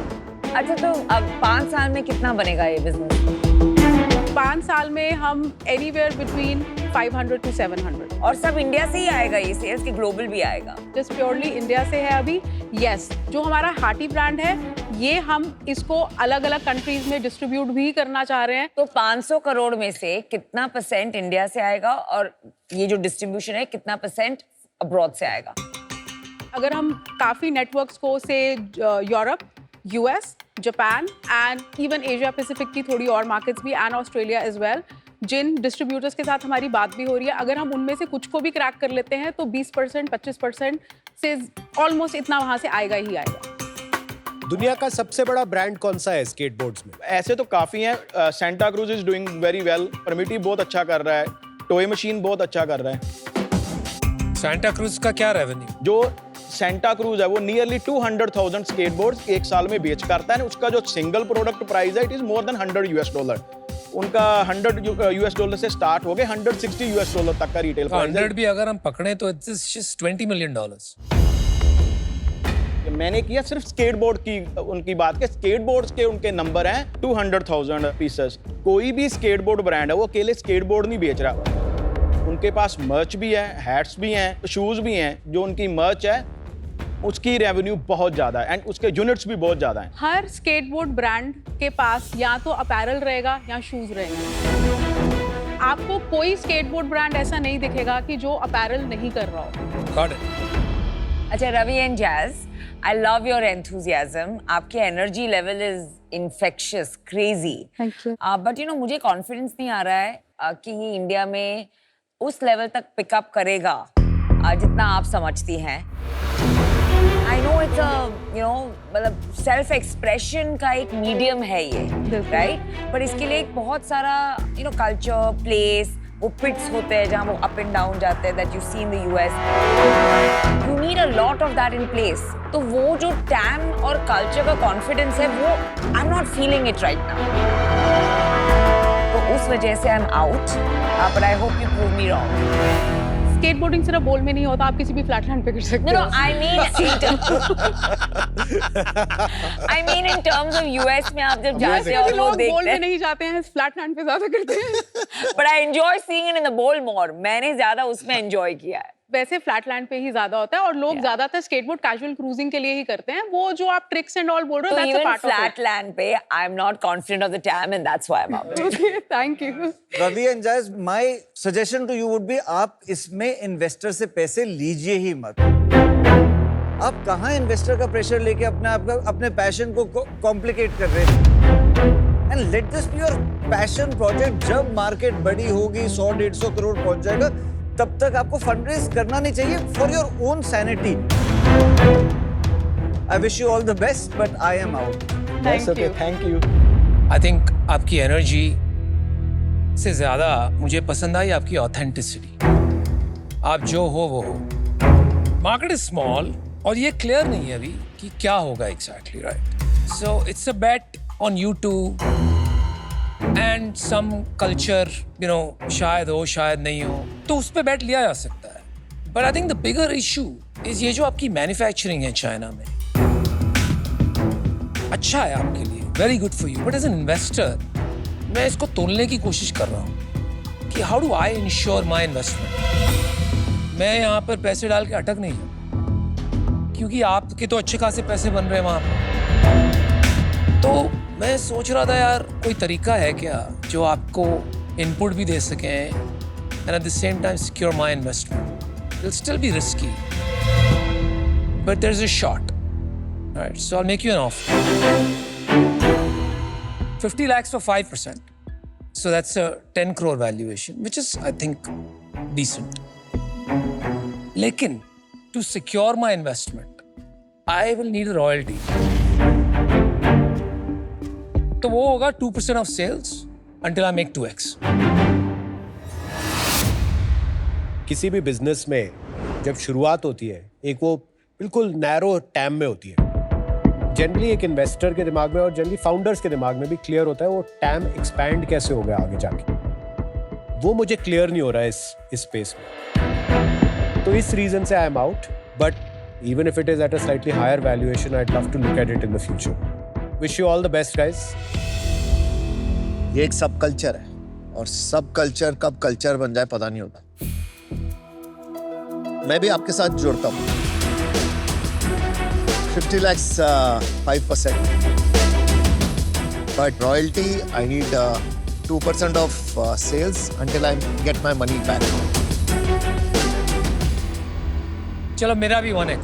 अच्छा, तो अब 5 साल में कितना बनेगा ये बिजनेस? 5 साल में हम एनीवेयर बिटवीन 500 to 700। और सब इंडिया से ही आएगा ये सेल्स, कि ग्लोबल भी आएगा? जस्ट प्योरली इंडिया से है अभी। यस, जो हमारा हार्टी ब्रांड है ये हम इसको अलग अलग कंट्रीज में डिस्ट्रीब्यूट भी करना चाह रहे हैं। तो 500 करोड़ में से कितना % इंडिया से आएगा और ये जो डिस्ट्रीब्यूशन है कितना % अब्रॉड से आएगा? अगर हम काफ़ी नेटवर्क्स को से Europe, US, Japan and even Asia Pacific की थोड़ी और मार्केट्स भी एंड ऑस्ट्रेलिया एज वेल, जिन डिस्ट्रीब्यूटर्स के साथ हमारी बात भी हो रही है, अगर हम उनमें से कुछ को भी क्रैक कर लेते हैं तो 20% 25% से ऑलमोस्ट इतना वहाँ से आएगा ही आएगा। दुनिया का सबसे बड़ा ब्रांड कौन सा है स्केटबोर्ड्स में? ऐसे तो काफ़ी हैं। Santa Cruz is doing very well, परमिटी बहुत अच्छा कर रहा है, टॉय मशीन बहुत अच्छा कर रहा है। सैंटा क्रूज का क्या रेवेन्यू? जो सेंटा क्रूज है वो नियरली 200,000 स्केटबोर्ड्स एक साल में बेच करता है। उसका जो सिंगल प्रोडक्ट प्राइस है इट इज मोर देन $100। उनका $100 से स्टार्ट हो गए $160 तक का रिटेल प्राइस है। 100 भी अगर हम पकड़े तो इट्स जस्ट $20 million। मैंने किया सिर्फ स्केटबोर्ड की उनकी बात के स्केटबोर्ड्स के उनके नंबर हैं 200,000 पीसेस। कोई भी स्केटबोर्ड ब्रांड है वो अकेले स्केटबोर्ड नहीं बेच रहा, उनके पास मर्च भी है, हैट्स भी हैं, शूज भी हैं। जो उनकी मर्च है उसकी रेवेन्यू बहुत ज़्यादा है एंड उसके यूनिट्स भी बहुत ज़्यादा हैं। हर स्केटबोर्ड ब्रांड के पास या तो अपैरल रहेगा या शूज रहेगा। आपको कोई स्केटबोर्ड ब्रांड ऐसा नहीं दिखेगा कि जो अपैरल नहीं कर रहा हो। Got it. अच्छा, Ravi and Jaz, I love your enthusiasm. आपकी energy level is infectious, crazy. Thank you. But you know मुझे कॉन्फिडेंस नहीं आ रहा है कि ये इंडिया में उस लेवल तक पिकअप करेगा जितना आप समझती हैं। आई नो इट्स मतलब सेल्फ एक्सप्रेशन का एक मीडियम है ये, राइट? पर इसके लिए एक बहुत सारा कल्चर, प्लेस, वो पिट्स होते हैं जहाँ वो अप एंड डाउन जाते हैं, that you see in the US। You need a lot of that in place. तो वो जो टैम और कल्चर का कॉन्फिडेंस है वो I am not feeling it right now. तो उस वजह से I am out, but I hope you prove me wrong. Skateboarding सिर्फ बोल में नहीं होता, आप किसी भी फ्लैटलैंड पे कर सकते No, हो। no, I mean in terms of US में आप जब जाते हो और वो लोग बोल देखते में हैं, नहीं जाते हैं, फ्लैटलैंड पे ज्यादा करते हैं। but I enjoy seeing it in the bowl more. मैंने ज्यादा उसमें enjoy किया है। वैसे फ्लैटलैंड पे ही ज्यादा होता है और लोग ज्यादातर स्केटबोर्ड कैजुअल क्रूजिंग के लिए ही करते हैं। वो जो आप ट्रिक्स एंड ऑल बोल रहे हो, तो that's a even part of it. flatland पे I'm not confident of the TAM and that's why I'm out. Okay, thank you. Ravi and Jaz, my suggestion to you would be आप इसमें investor से पैसे लीजिए ही मत। आप कहाँ इन्वेस्टर का प्रेशर लेके अपने पैशन को कॉम्प्लिकेट कर रहे हैं। And let this be your passion project. जब मार्केट बड़ी होगी 100-150 करोड़ पहुंच जाएगा, तब तक आपको फंडरेज करना नहीं चाहिए for your own sanity. I wish you all the best, but I am out. Thank you. I think आपकी एनर्जी से ज्यादा मुझे पसंद आई आपकी ऑथेंटिसिटी। आप जो हो वो हो। मार्केट इज स्मॉल और ये क्लियर नहीं है अभी कि क्या होगा exactly, right? So it's a bet on you two and some culture, शायद हो शायद नहीं हो, तो उस पर बेट लिया जा सकता है। But I think the bigger issue is ये जो आपकी मैन्युफैक्चरिंग है चाइना में, अच्छा है आपके लिए, very good for you, but as an investor मैं इसको तोलने की कोशिश कर रहा हूँ कि how do I ensure my investment. मैं यहाँ पर पैसे डाल के अटक नहीं जाऊँ, क्योंकि आपके तो अच्छे खासे पैसे बन रहे हैं वहाँ पे। तो मैं सोच रहा था यार कोई तरीका है क्या जो आपको इनपुट भी दे सकें and at the same time secure my investment. It will still be risky but there is a shot. Right, so I make you an offer 50 lakhs for 5%. So that's a 10 crore valuation, which is, I think, decent. Lekin, to secure my investment, I will need a royalty. तो वो होगा 2% of sales until I make 2x. किसी भी business में जब शुरुआत होती है एक वो बिल्कुल नैरो टैम में होती है। जनरली एक इन्वेस्टर के दिमाग में और जनरली फाउंडर्स के दिमाग में भी क्लियर होता है वो टैम एक्सपैंड कैसे होगा आगे जाके। वो मुझे क्लियर नहीं हो रहा है इस स्पेस में। तो इस रीजन से I am out, but even if it is at a slightly higher valuation I love to look at it in the future. Wish you all the best guys. ये एक सब कल्चर है और सब कल्चर कब culture बन जाए पता नहीं होता। मैं भी आपके साथ जुड़ता हूँ। 50 lakhs 5%, but royalty I need 2% of sales until I get my money back. चलो मेरा भी 1x।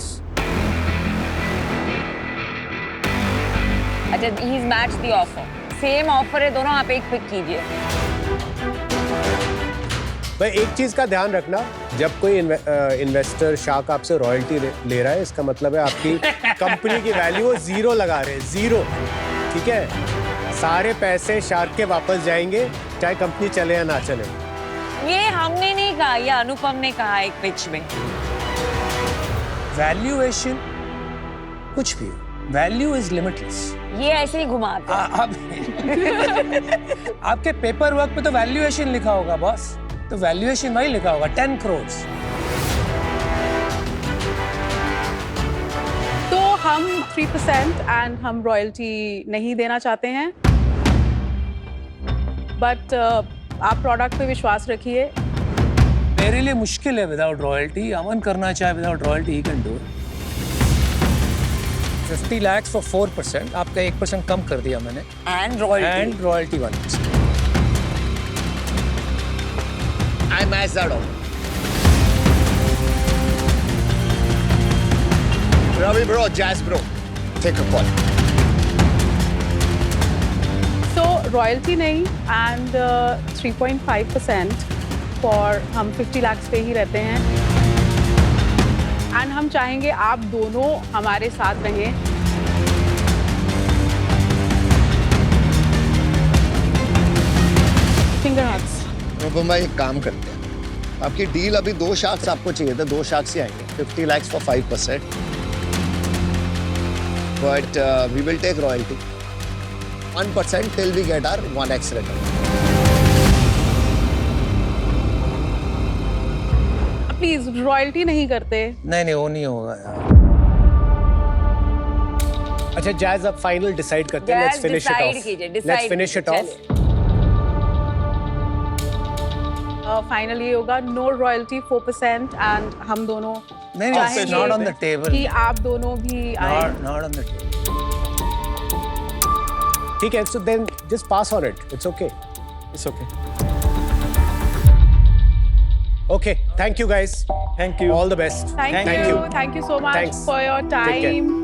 अच्छा, he's matched the offer. Same offer है दोनों, आप एक पिक कीजिए। भाई एक चीज का ध्यान रखना, जब कोई इन्वेस्टर शार्क आपसे रॉयल्टी ले रहा है इसका मतलब है आपकी कंपनी की वैल्यू वो जीरो लगा रहे हैं, जीरो। ठीक है, सारे पैसे शार्क के वापस जाएंगे चाहे कंपनी चले या ना चले। ये हमने नहीं कहा, ये अनुपम ने कहा एक पिच में। वैल्यूएशन कुछ भी, वैल्यू इज लिमिटलेस। ये ऐसे ही घुमाते हैं। आपके पेपर वर्क पे तो वैल्यूएशन लिखा होगा बॉस, तो वैल्यूएशन वही लिखा होगा 10 crores। तो हम 3% एंड हम रॉयल्टी नहीं देना चाहते हैं, बट आप प्रोडक्ट पे विश्वास रखिए। मेरे लिए मुश्किल है विदाउट रॉयल्टी। अमन करना चाहे without royalty he can do it. 50 lakhs for 4%, आपका 1% कम कर दिया मैंने, and royalty 1%। I match that offer. Ravi bro, Jazz bro, take a call. So royalty नहीं एंड 3.5% फॉर हम 50 lakhs पे ही रहते हैं एंड हम चाहेंगे आप दोनों हमारे साथ रहें। Finger hugs. अनुपम भाई एक काम करते हैं, आपकी डील अभी 2 शार्क्स आपको चाहिए थे, 2 शार्क्स ही आएंगे। 50 lakhs for 5%, but we will take royalty 1% till we get our 1x return. Please royalty नहीं करते। नहीं वो नहीं होगा यार। अच्छा जैज, अब फाइनल डिसाइड करते हैं। Let's finish it of. Let's finish it of. Finally ये होगा नो रॉयल्टी 4% एंड हम दोनों नहीं, चाहेंगे not on the table. कि आप दोनों भी आए। Not on the table. ठीक है, so then just pass on it. It's okay. It's okay. Okay, thank you guys. Thank you. All the best. Thank you so much Thanks. for your Take care. time.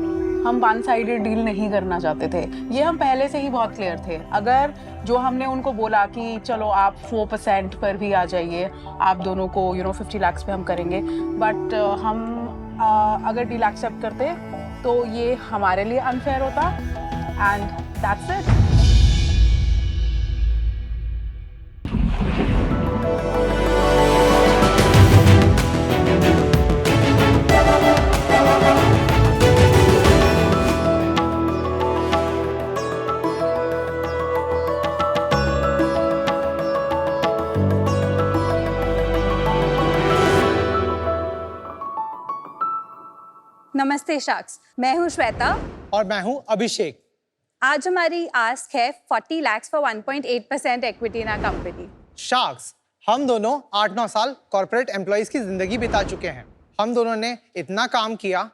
हम one sided deal नहीं करना चाहते थे, ये हम पहले से ही बहुत क्लियर थे। अगर जो हमने उनको बोला कि चलो आप 4% पर भी आ जाइए, आप दोनों को 50 lakhs पे हम करेंगे, बट हम अगर डील एक्सेप्ट करते तो ये हमारे लिए अनफेयर होता एंड दैट्स इट। नमस्ते शार्क्स, मैं हूँ श्वेता और मैं हूं अभिषेक। आज हमारी आस्क है 40 lakhs for 1.8% equity in our company. Sharks, हम दोनों 8-9 साल कॉर्पोरेट एम्प्लॉइज की जिंदगी बिता चुके हैं। हम दोनों ने इतना काम किया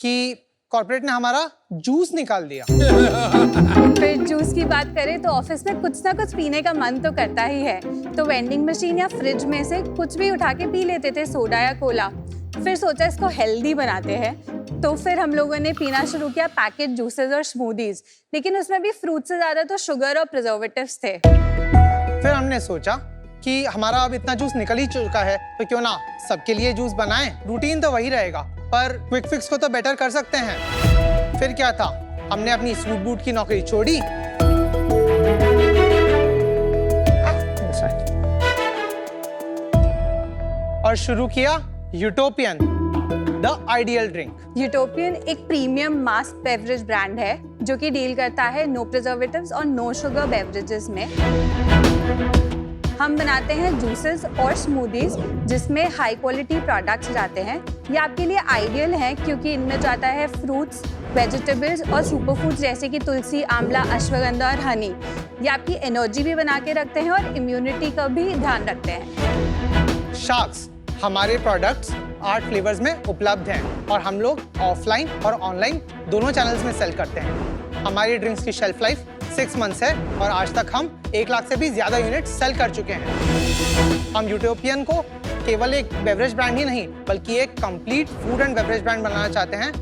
कि कॉर्पोरेट ने हमारा जूस निकाल दिया। फिर जूस की बात करें तो ऑफिस में कुछ ना कुछ पीने का मन तो करता ही है, तो वेंडिंग मशीन या फ्रिज में से कुछ भी उठा के पी लेते थे, सोडा या कोला। फिर सोचा इसको हेल्दी बनाते हैं, तो फिर हम लोगों ने पीना शुरू किया पैकेट जूसेस और स्मूदीज, लेकिन उसमें भी फ्रूट से ज्यादा तो शुगर और प्रिजर्वेटिव्स थे। फिर हमने सोचा कि हमारा अब इतना जूस निकल ही चुका है, तो क्यों ना सबके लिए जूस बनाएं। रूटीन तो वही रहेगा, पर क्विक फिक्स को तो बेटर कर सकते हैं। फिर क्या था, हमने अपनी सूट बूट की नौकरी छोड़ी और शुरू किया utopian, the ideal drink. Utopian एक प्रीमियम मास बेवरेज ब्रांड है जो कि डील करता है नो प्रिजर्वेटिव्स और नो शुगर बेवरेजेस में। हम बनाते हैं जूसेस और स्मूदीज जिसमें हाई क्वालिटी प्रोडक्ट्स जाते हैं। ये आपके लिए आइडियल है क्योंकि इनमें जाता है फ्रूट्स, वेजिटेबल्स और सुपर फूड्स जैसे कि तुलसी, आंवला, अश्वगंधा और हनी। ये आपकी एनर्जी भी बना के रखते हैं और इम्यूनिटी का भी ध्यान रखते हैं। शार्क्स, हमारे प्रोडक्ट्स 8 फ्लेवर्स में उपलब्ध हैं और हम लोग ऑफलाइन और ऑनलाइन दोनों चैनल्स में सेल करते हैं। हमारी ड्रिंक्स की शेल्फ लाइफ 6 मंथ्स है और आज तक हम 1 लाख से भी ज्यादा यूनिट सेल कर चुके हैं। हम यूटोपियन को केवल एक बेवरेज ब्रांड ही नहीं बल्कि एक complete food and beverage brand बनाना चाहते हैं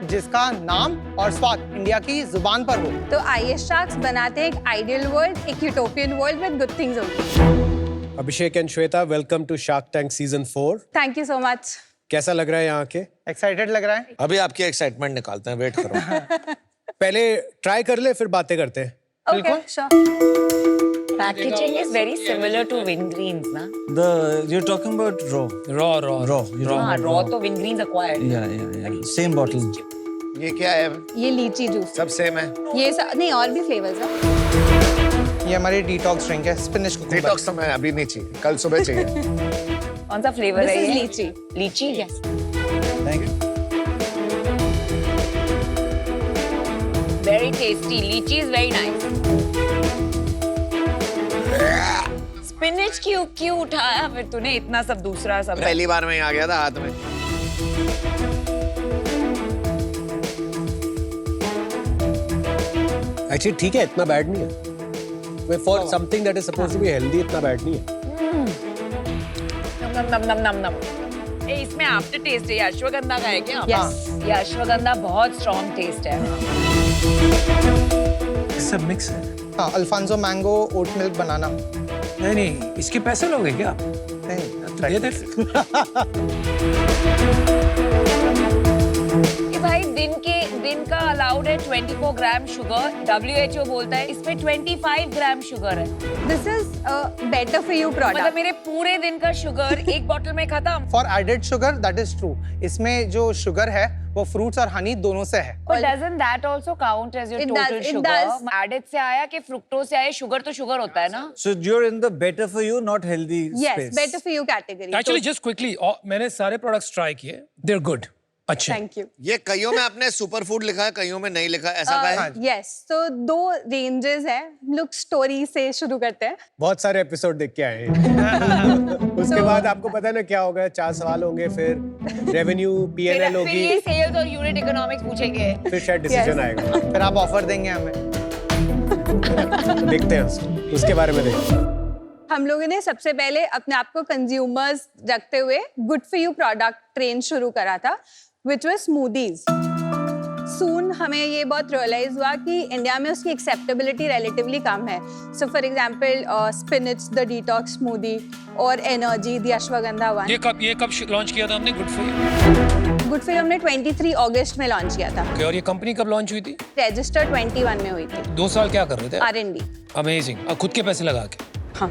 जिसका नाम और स्वाद इंडिया की जुबान पर हो। तो आइए शार्क्स बनाते हैं एक आइडियल वर्ल्ड, एक utopian world with good things only. Abhishek and Shweta, welcome to shark tank season 4। Thank you so much. कैसा लग रहा है यहाँ के? एक्साइटेड लग रहा है। अभी आपकी एक्साइटमेंट निकालते हैं, वेट करो। पहले ट्राई कर ले, फिर बातें करते हैं। Okay, sure. Packaging is very similar to Wingreens, na? You're talking about raw. raw हाँ, raw तो Wingreens acquired. Yeah. Same bottle. ये क्या है? ये लीची जूस। सब सेम है। ये नहीं, और भी फ्लेवर्स हैं। ये हमारी डिटॉक्स ड्रिंक है, स्पिनच कुकुम्बर। डिटॉक्स तो मैं अभी नहीं चाहिए, कल सुबह चाहिए। कौन सा फ्लेवर है This is ये? लीची। लीची, yes. Thank you. Very tasty. Lychee is very nice. Spinach क्यों उठाया फिर तूने इतना सब दूसरा सब? पहली बार में आ गया था हाथ में। एक्चुअली ठीक है, इतना बैड नहीं है। For something that is supposed to be healthy इतना बैड नहीं है। नम। ए, इसमें आफ्टर टेस्ट है, ये अश्वगंधा का है क्या? Yes. ये अश्वगंधा बहुत स्ट्रॉन्ग टेस्ट है। सब मिक्स है। हाँ, अल्फांसो मैंगो, ओट मिल्क, बनाना। नहीं, इसके पैसे लोगे क्या? नहीं, दे दे। कि भाई दिन का अलाउड है 24 ग्राम शुगर, WHO बोलता है इसमें 25 ग्राम शुगर है। This is a better for you product. मतलब मेरे पूरे दिन का शुगर एक बोतल में खत्म। For added sugar that is true. इसमें जो शुगर है वो फ्रूट्स और हनी दोनों से है। But doesn't that also count as your It total does, it sugar? does. Added से आया कि फ्रुक्टोज से आया? शुगर तो शुगर होता है ना? So you're in the better for you, not healthy Yes, space. better for you category. Actually just quickly, मैंने सारे प्रोडक्ट्स ट्राई किए, दे आर गुड, अच्छे। Thank you. ये कईयों में आपने सुपर फूड लिखा है, कईयों में नहीं लिखा, ऐसा का है? Yes, तो 2 रेंजेस हैं। लुक स्टोरी से शुरू करते हैं। बहुत सारे एपिसोड देख के आए हैं। उसके बाद आपको पता है ना क्या होगा, 4 सवाल होंगे, फिर रेवेन्यू, PNL फिर होगी, ये सेल्स और यूनिट इकोनॉमिक्स पूछेंगे। फिर शायद डिसीजन आएगा। फिर आप ऑफर देंगे हमें। देखते हैं उसके बारे में देखते हैं। हम लोगों ने सबसे पहले अपने आप को कंज्यूमर्स रखते हुए good for you product train शुरू करा था, which was smoothies. Soon हमें ये बहुत रियलाइज हुआ कि इंडिया में उसकी एक्सेप्टेबिलिटी रिलेटिवली कम है। So for example spinach the detox smoothie और एनर्जी द अश्वगंधा वन। ये कब लॉन्च किया था हमने good for you? Good for you हमने 23 अगस्त में लॉन्च किया था। और ये कंपनी कब लॉन्च हुई थी? रजिस्टर 21 में हुई थी। 2 साल क्या कर रहे थे? R&D। अमेजिंग, खुद के पैसे लगा के। हाँ।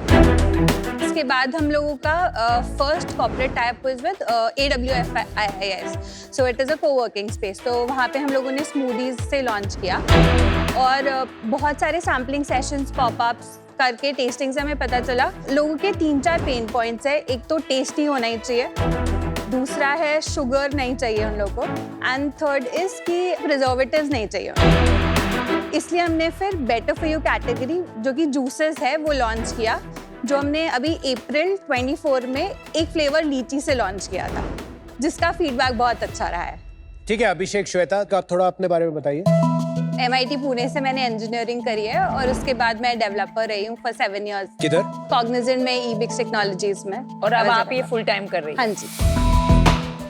इसके बाद हम लोगों का first corporate type was with AWFIIS, so it is a coworking space. तो वहाँ पे हम लोगों ने स्मूदीज से लॉन्च किया और बहुत सारे सैम्पलिंग सेशंस, पॉपअप्स करके टेस्टिंग से हमें पता चला लोगों के 3-4 पेन पॉइंट्स है। एक तो टेस्टी होना ही चाहिए, दूसरा है शुगर नहीं चाहिए उन लोगों को, एंड थर्ड इज कि प्रिजर्वेटिव्स नहीं चाहिए। इसलिए हमने फिर बेटर फॉर यू कैटेगरी जो कि जूसेस है वो लॉन्च किया, जो हमने अभी अप्रैल 24 में एक फ्लेवर लीची से लॉन्च किया था, जिसका फीडबैक बहुत अच्छा रहा है। ठीक है, अभिषेक, श्वेता का थोड़ा अपने बारे में बताइए। MIT पुणे से मैंने इंजीनियरिंग करी है और उसके बाद मैं डेवलपर रही हूँ फॉर 7 years। किधर? कॉग्निजेंट में, EBIX टेक्नोलॉजीज में। और अब आप ये फुल टाइम कर रही हैं? हाँ जी।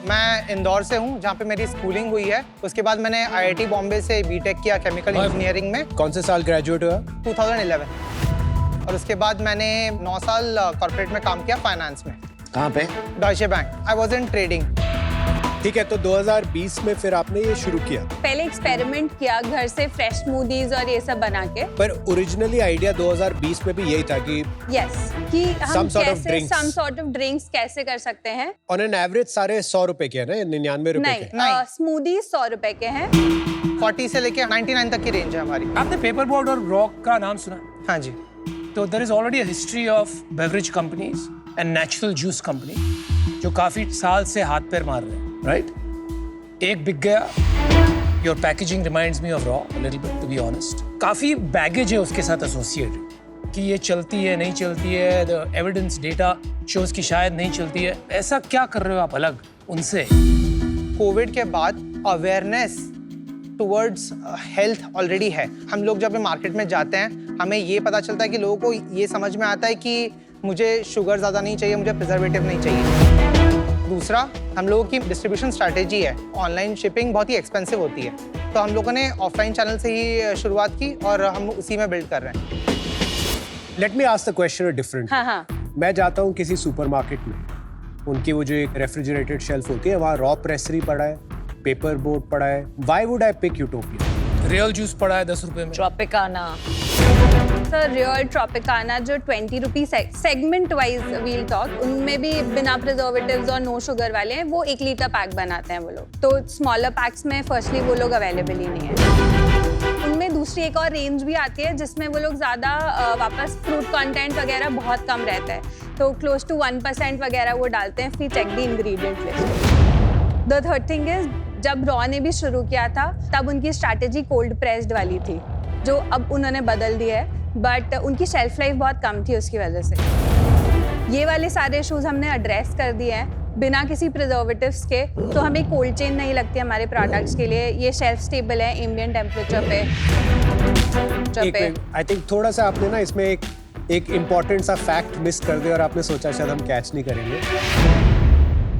मैं इंदौर से हूँ, जहाँ पे मेरी स्कूलिंग हुई है। उसके बाद मैंने IIT बॉम्बे से बीटेक किया केमिकल इंजीनियरिंग में। कौन से साल ग्रेजुएट हुआ? 2011। और उसके बाद मैंने 9 साल कॉर्पोरेट में काम किया फाइनेंस में। कहाँ पे? डॉइचे bank. I was in trading. ठीक है, तो 2020 में फिर आपने ये शुरू किया। पहले एक्सपेरिमेंट किया घर से फ्रेश स्मूदीज और ये सब बना के। पर ओरिजिनली आइडिया 2020 में भी यही था कि यस, कि हम Some sort of कैसे drinks. Some sort of drinks कैसे कर सकते हैं। ऑन एन एवरेज सारे 100 रुपए के है ना, 99 रुपए के? नहीं। स्मूदीज 100 रुपए के हैं। 40 से लेके 99 तक की रेंज है हमारी। आपने पेपर बोर्ड और रॉक का नाम सुना? हाँ जी। तो there is already a history of beverage companies and natural juice company जो काफी साल से हाथ पैर मार रहे हैं, राइट? एक बिक गया, your packaging reminds me of Raw a little bit, to be honest. काफी बैगेज है उसके साथ एसोसिएटेड कि ये चलती है, नहीं चलती है, द एविडेंस डेटा शोज की शायद नहीं चलती है। ऐसा क्या कर रहे हो आप अलग उनसे? कोविड के बाद अवेयरनेस टुवर्ड्स हेल्थ ऑलरेडी है। हम लोग जब मार्केट में जाते हैं, हमें ये पता चलता है कि लोगों को ये समझ में आता है कि मुझे शुगर ज़्यादा नहीं चाहिए, मुझे प्रिजर्वेटिव नहीं चाहिए। दूसरा, हम लोगों की डिस्ट्रीब्यूशन स्ट्रैटेजी है। ऑनलाइन शिपिंग बहुत ही एक्सपेंसिव होती है, तो हम लोगों ने ऑफलाइन चैनल से ही शुरुआत की और हम उसी में बिल्ड कर रहे हैं। Let me ask the question different. हाँ हाँ। मैं जाता हूँ किसी सुपरमार्केट में, उनकी वो जो एक रेफ्रिजरेटेड शेल्फ होती है, वहाँ रॉ प्रेसरी पड़ा है, पेपर बोर्ड पड़ा है। Why would I pick Utopia? Real Juice पड़ा है 10 रुपए में। ट्रॉपिकाना। सर रियल ट्रॉपिकाना जो 20 rupees segment wise wheel talk, उनमें भी बिना प्रिजर्वेटिव्स और नो शुगर वाले हैं। वो 1 लीटर पैक बनाते हैं वो लोग, तो स्मॉलर पैक्स में फर्स्टली वो लोग अवेलेबल ही नहीं है। उनमें दूसरी एक और रेंज भी आती है जिसमें वो लोग ज़्यादा वापस फ्रूट कंटेंट वगैरह बहुत कम रहता है, तो क्लोज टू 1% वगैरह वो डालते हैं। फिर check the ingredient list. The third thing is, जब रॉ ने भी शुरू किया था तब उनकी स्ट्रैटेजी कोल्ड प्रेस्ड वाली थी, जो अब उन्होंने बदल दी है, बट उनकी शेल्फ लाइफ बहुत कम थी उसकी वजह से। ये वाले सारे इशूज हमने एड्रेस कर दिए हैं बिना किसी प्रिजर्वेटिव्स के, तो हमें कोल्ड चेन नहीं लगती हमारे प्रोडक्ट्स के लिए। ये शेल्फ स्टेबल है एम्बिएंट टेम्परेचर पे। आई थिंक थोड़ा सा आपने ना इसमें एक इम्पोर्टेंट सा फैक्ट मिस कर दिया और आपने सोचा शायद हम कैच नहीं करेंगे।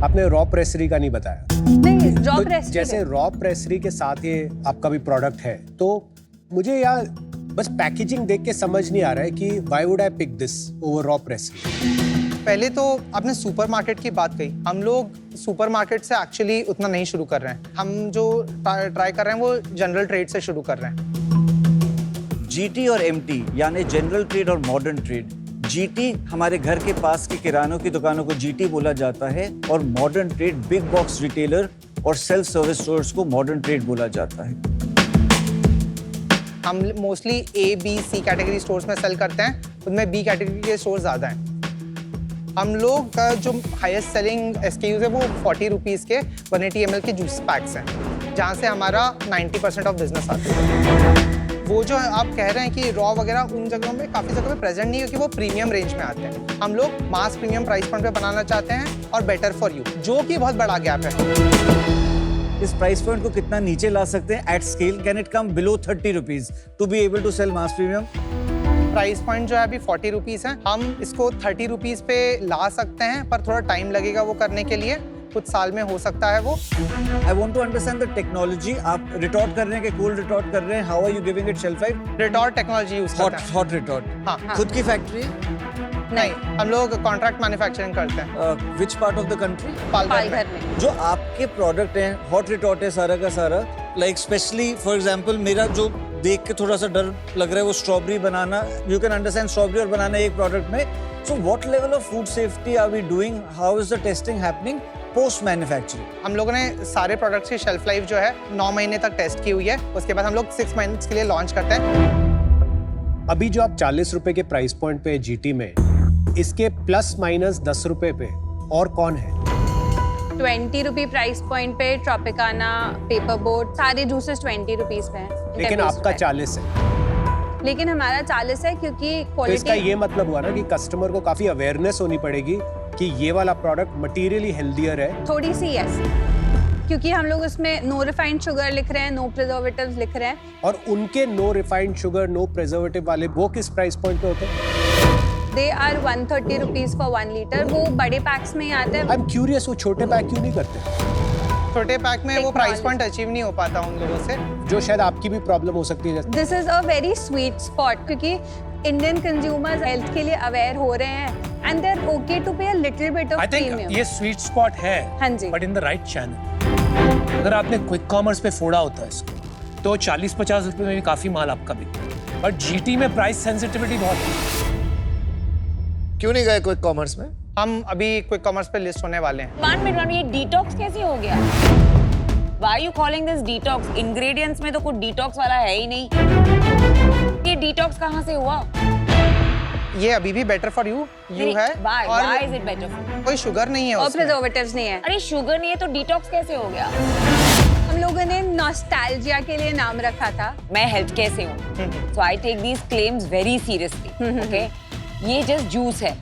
आपने रॉ प्रेसरी का नहीं बताया। नहीं, रॉ तो प्रेसरी जैसे रॉ प्रेसरी के साथ ये आपका भी प्रोडक्ट है, तो मुझे यार बस पैकेजिंग देख के समझ नहीं आ रहा है कि why would I pick this over Raw Pressery. पहले तो आपने सुपरमार्केट की बात कही। हम लोग सुपरमार्केट से एक्चुअली उतना नहीं शुरू कर रहे हैं। हम जो ट्राई कर रहे हैं वो जनरल ट्रेड से शुरू कर रहे हैं। GT और MT यानी जनरल ट्रेड और मॉडर्न ट्रेड। GT हमारे घर के पास की किरानों की दुकानों को GT बोला जाता है और modern trade big box retailer और सेल्फ सर्विस स्टोर्स को मॉडर्न ट्रेड बोला जाता है। हम mostly A, B, C category stores में सेल करते हैं, उनमें B कैटेगरी के स्टोर ज़्यादा हैं। हम लोग का जो हाईएस्ट सेलिंग SKUs है वो 40 रुपीज़ के 180 ml के जूस पैक्स हैं, जहाँ से हमारा 90% ऑफ बिजनेस आता है। वो जो आप कह रहे हैं कि रॉ वगैरह उन जगहों में काफ़ी जगहों पे प्रेजेंट नहीं है क्योंकि वो प्रीमियम रेंज में आते हैं। हम लोग मास प्रीमियम प्राइस पॉइंट पे बनाना चाहते हैं और बेटर फॉर यू, जो कि बहुत बड़ा गैप है। इस प्राइस पॉइंट को कितना नीचे ला सकते हैं at scale? Can it come below 30 rupees to be able to sell mass premium? Price point जो है अभी 40 रुपीज़ है। हम इसको 30 रुपीज़ पे ला सकते हैं, पर थोड़ा टाइम लगेगा वो करने के लिए। कुछ साल में हो सकता है वो। I want to understand the technology. आप रिटॉर्ट कर रहे हैं कि कोल्ड रिटॉर्ट कर रहे हैं? How are you giving it shelf life? Retort technology use करते हैं। Hot retort? हाँ। खुद की फैक्ट्री? नहीं, हम लोग कॉन्ट्रैक्ट मैन्युफैक्चरिंग करते हैं। Which part of the country? Palghar में। जो आपके प्रोडक्ट हैं हॉट रिटॉर्ट है सारा का सारा, लाइक स्पेशली फॉर एग्जांपल मेरा जो देख के थोड़ा सा डर लग रहा है वो strawberry banana. You can understand strawberry और बनाना एक प्रोडक्ट में। So what level of food safety are we doing? How is the testing happening post manufacturing? हम लोगों ने सारे प्रोडक्ट्स की शेल्फ लाइफ जो है 9 महीने तक टेस्ट की हुई है। उसके बाद हम लोग 6 महीने के लिए लॉन्च करते हैं। अभी जो आप 40 रुपए के प्राइस पॉइंट पे GT में, इसके प्लस माइनस 10 रुपए पे और कौन है? 20 रुपी प्राइस पॉइंट पे ट्रॉपिकाना, पेपर बोट, सारे जूसेस 20 रुपीज पे हैं। लेकिन आपका 40 है। लेकिन हमारा 40 है क्योंकि तो इसका क्वालिटी। ये मतलब हुआ ना कि कस्टमर को काफी अवेयरनेस होनी पड़ेगी कि ये वाला प्रोडक्ट मटेरियली हेल्दियर है। थोड़ी सी यस। क्योंकि हम लोग उसमें नो रिफाइंड शुगर लिख रहे हैं, नो प्रिजर्वेटिव्स लिख रहे हैं। और उनके no refined sugar, no preservative वाले वो किस प्राइस पॉइंट पे होते हैं? They are 130 rupees for 1 litre. वो बड़े पैक्स में ही आते हैं। आई एम क्यूरियस, वो छोटे पैक क्यों नहीं करते? छोटे पैक में वो प्राइस पॉइंट अचीव नहीं हो पाता उन लोगों से। जो शायद आपकी भी प्रॉब्लम हो सकती है। This is a very sweet spot, क्योंकि इंडियन कंज्यूमर्स हेल्थ के लिए अवेयर हो रहे हैं and they are okay to pay a little bit of I think premium. ये स्वीट स्पॉट है, हाँ जी। But in the right channel. अगर आपने क्विक कॉमर्स पे फोड़ा होता है इसको तो 40-50 रुपए में भी काफी माल आपका बिकता है, बट जीटी में प्राइस सेंसिटिविटी बहुत है। क्यों नहीं गए क्विक कॉमर्स में? हम अभी क्विक कॉमर्स पे लिस्ट होने वाले हैं। 1 मिनट, ये डिटॉक्स कैसे हो गया? Why are you calling this detox? Ingredients में तो कुछ डिटॉक्स वाला है ही नहीं। ये डिटॉक्स कहाँ से हुआ? ये अभी भी बेटर फॉर यू है। Why is it better for you? कोई शुगर नहीं है और उसमें। प्रिजर्वेटिव्स नहीं है। अरे शुगर नहीं है तो डिटॉक्स कैसे हो गया? हम लोगों ने नॉस्टैल्जिया के लिए नाम रखा था। मैं हेल्थ केयर से हूँ, so I take these claims very seriously. Okay? ये जस्ट जूस है।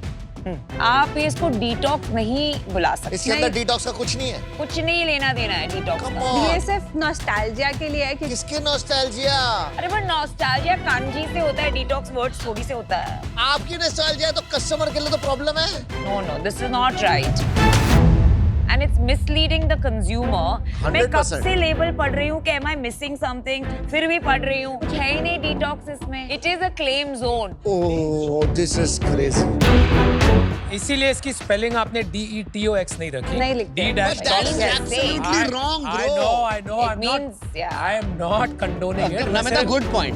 आप इसको डिटॉक्स नहीं बुला सकते। इसके अंदर डिटॉक्स का कुछ नहीं है। कुछ नहीं लेना देना है डिटॉक्स Come का। on. ये सिर्फ नॉस्टैल्जिया के लिए है कि किसके नॉस्टैल्जिया? अरे पर नॉस्टैल्जिया कांजी से होता है, डिटॉक्स वर्ड्स थोड़ी से होता है। आपकी नॉस्टैल्जिया तो कस्टमर के लिए तो प्रॉब्लम है। No, this is not right. And it's misleading the consumer. मैं कब 100%. से लेबल पढ़ रही हूँ कि am I missing something? फिर भी पढ़ रही हूँ कुछ है ही नहीं डिटॉक्स इसमें। It is a claim zone. Oh, this is crazy. इसीलिए इसकी स्पेलिंग आपने DETOX नहीं रखी। नहीं लिखते। D dash That is Just absolutely saying. wrong, I bro. know, I know. It I'm means, not. yeah. I am not condoning it. ना मैं good point.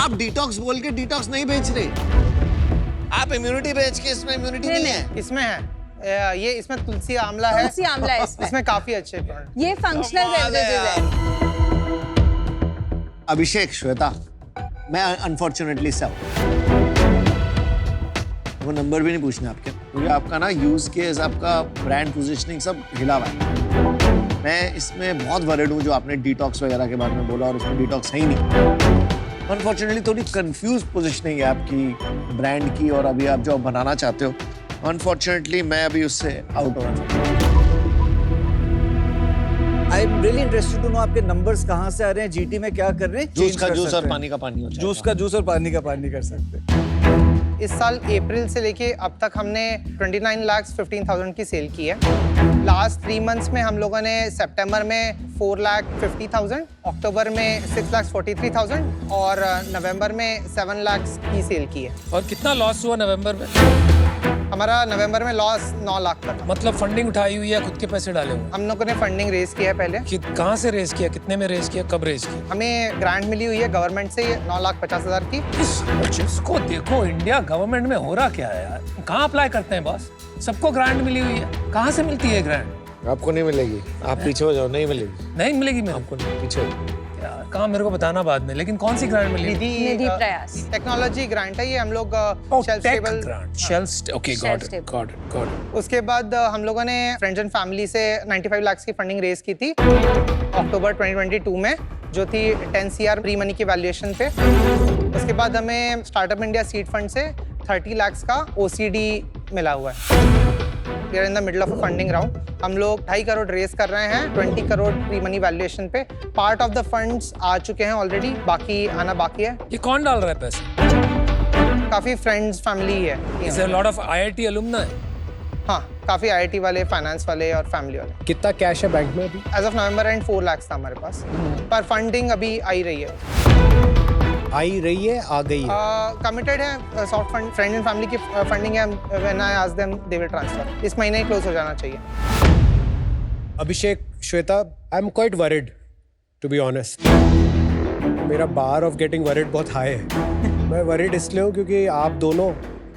आप डिटॉक्स बोल के डिटॉक्स नहीं बेच रहे, आप इम्यूनिटी बेच के इसमें इम्यूनिटी नहीं है। इसमें है ये, इसमें तुलसी आंवला है। तुलसी आंवला है इसमें। इसमें काफी अच्छे प्रोडक्ट। ये फंक्शनल बेवरेजेस है। अभिषेक, श्वेता, मैं अनफॉर्चुनेटली से वो नंबर भी नहीं पूछने आपके, क्योंकि आपका ना यूज केस, आपका ब्रांड पोजीशनिंग सब हिला हुआ है। मैं इसमें बहुत वरीड हूँ जो आपने डिटॉक्स वगैरह के बारे में बोला, और इसमें डिटॉक्स है ही नहीं। अनफॉर्चुनेटली थोड़ी कंफ्यूज पोजीशनिंग है आपकी ब्रांड की, और अभी आप जो बनाना चाहते हो, अनफॉर्चुनेटली मैं अभी उससे आउट हो रहा हूँ। I am really interested to know आपके नंबर्स कहाँ से आ रहे हैं, जीटी में क्या कर रहे हैं। जूस change का कर जूस सकते और हैं। पानी का पानी हो जाएगा। जूस का जूस और पानी का पानी कर सकते हैं। इस साल अप्रैल से लेके अब तक हमने 29,15,000 की सेल की है। लास्ट 3 मंथ्स में हम लोगों ने सितंबर में 4,50,000, अक्टूबर में 6,43,000 और नवंबर में 7 लाख की सेल की है। और कितना लॉस हुआ नवंबर में? हमारा नवंबर में लॉस 9 लाख का था। मतलब फंडिंग उठाई हुई है, खुद के पैसे डाले हुए? हम लोगों ने फंडिंग रेज किया है पहले। कहाँ से रेज किया, कितने में रेज किया, कब रेज किया? हमें ग्रांट मिली हुई है गवर्नमेंट से 9,50,000 की। जिसको देखो इंडिया गवर्नमेंट में हो रहा क्या है यार, कहाँ अप्लाई करते हैं बॉस? सबको ग्रांट मिली हुई है, कहाँ से मिलती है ग्रांट? आपको नहीं मिलेगी, आप पीछे हो जाओ, नहीं मिलेगी। नहीं मिलेगी मेरे आपको नहीं, पीछे हो जाओ। यार कहाँ, मेरे को बताना बाद में। लेकिन कौन सी ग्रांट मिलेगी? निधि प्रयास। टेक्नोलॉजी ग्रांट है ये। हम लोग shelf stable grant, shelf, okay, got it, got it, got it. उसके बाद हम लोगों ने फ्रेंड्स एंड फैमिली से 95 लाख की फंडिंग रेज की थी अक्टूबर 2022 में, जो थी 10 CR प्री मनी की वैल्यूएशन पे। उसके बाद हमें स्टार्टअप इंडिया सीड फंड से 30 लाख का OCD मिला हुआ है। We are in the middle of a funding round. हम लोग 2.5 करोड़ रेज कर रहे हैं 20 करोड़ प्री मनी वैल्यूएशन पे। पार्ट ऑफ द फंड्स आ चुके हैं ऑलरेडी, बाकी आना बाकी है। ये कौन डाल रहा है पैसे? काफी फ्रेंड्स फैमिली है। Is there a lot of IIT alumni? हाँ, काफी IIT वाले, फाइनेंस वाले और फैमिली वाले। कितना कैश है बैंक में अभी? As of November and 4 lakh था हमारे पास, पर फंडिंग अभी आई रही है। आई रही है, आ गई है? कमिटेड है soft fund, friend and family की फंडिंग है। When I ask them they will transfer. इस महीने ही क्लोज हो जाना चाहिए। Abhishek, Shweta, I am quite worried to be honest. मेरा बार ऑफ गेटिंग वरिड बहुत हाई है। मैं वरिड इसलिए हूँ क्योंकि आप दोनों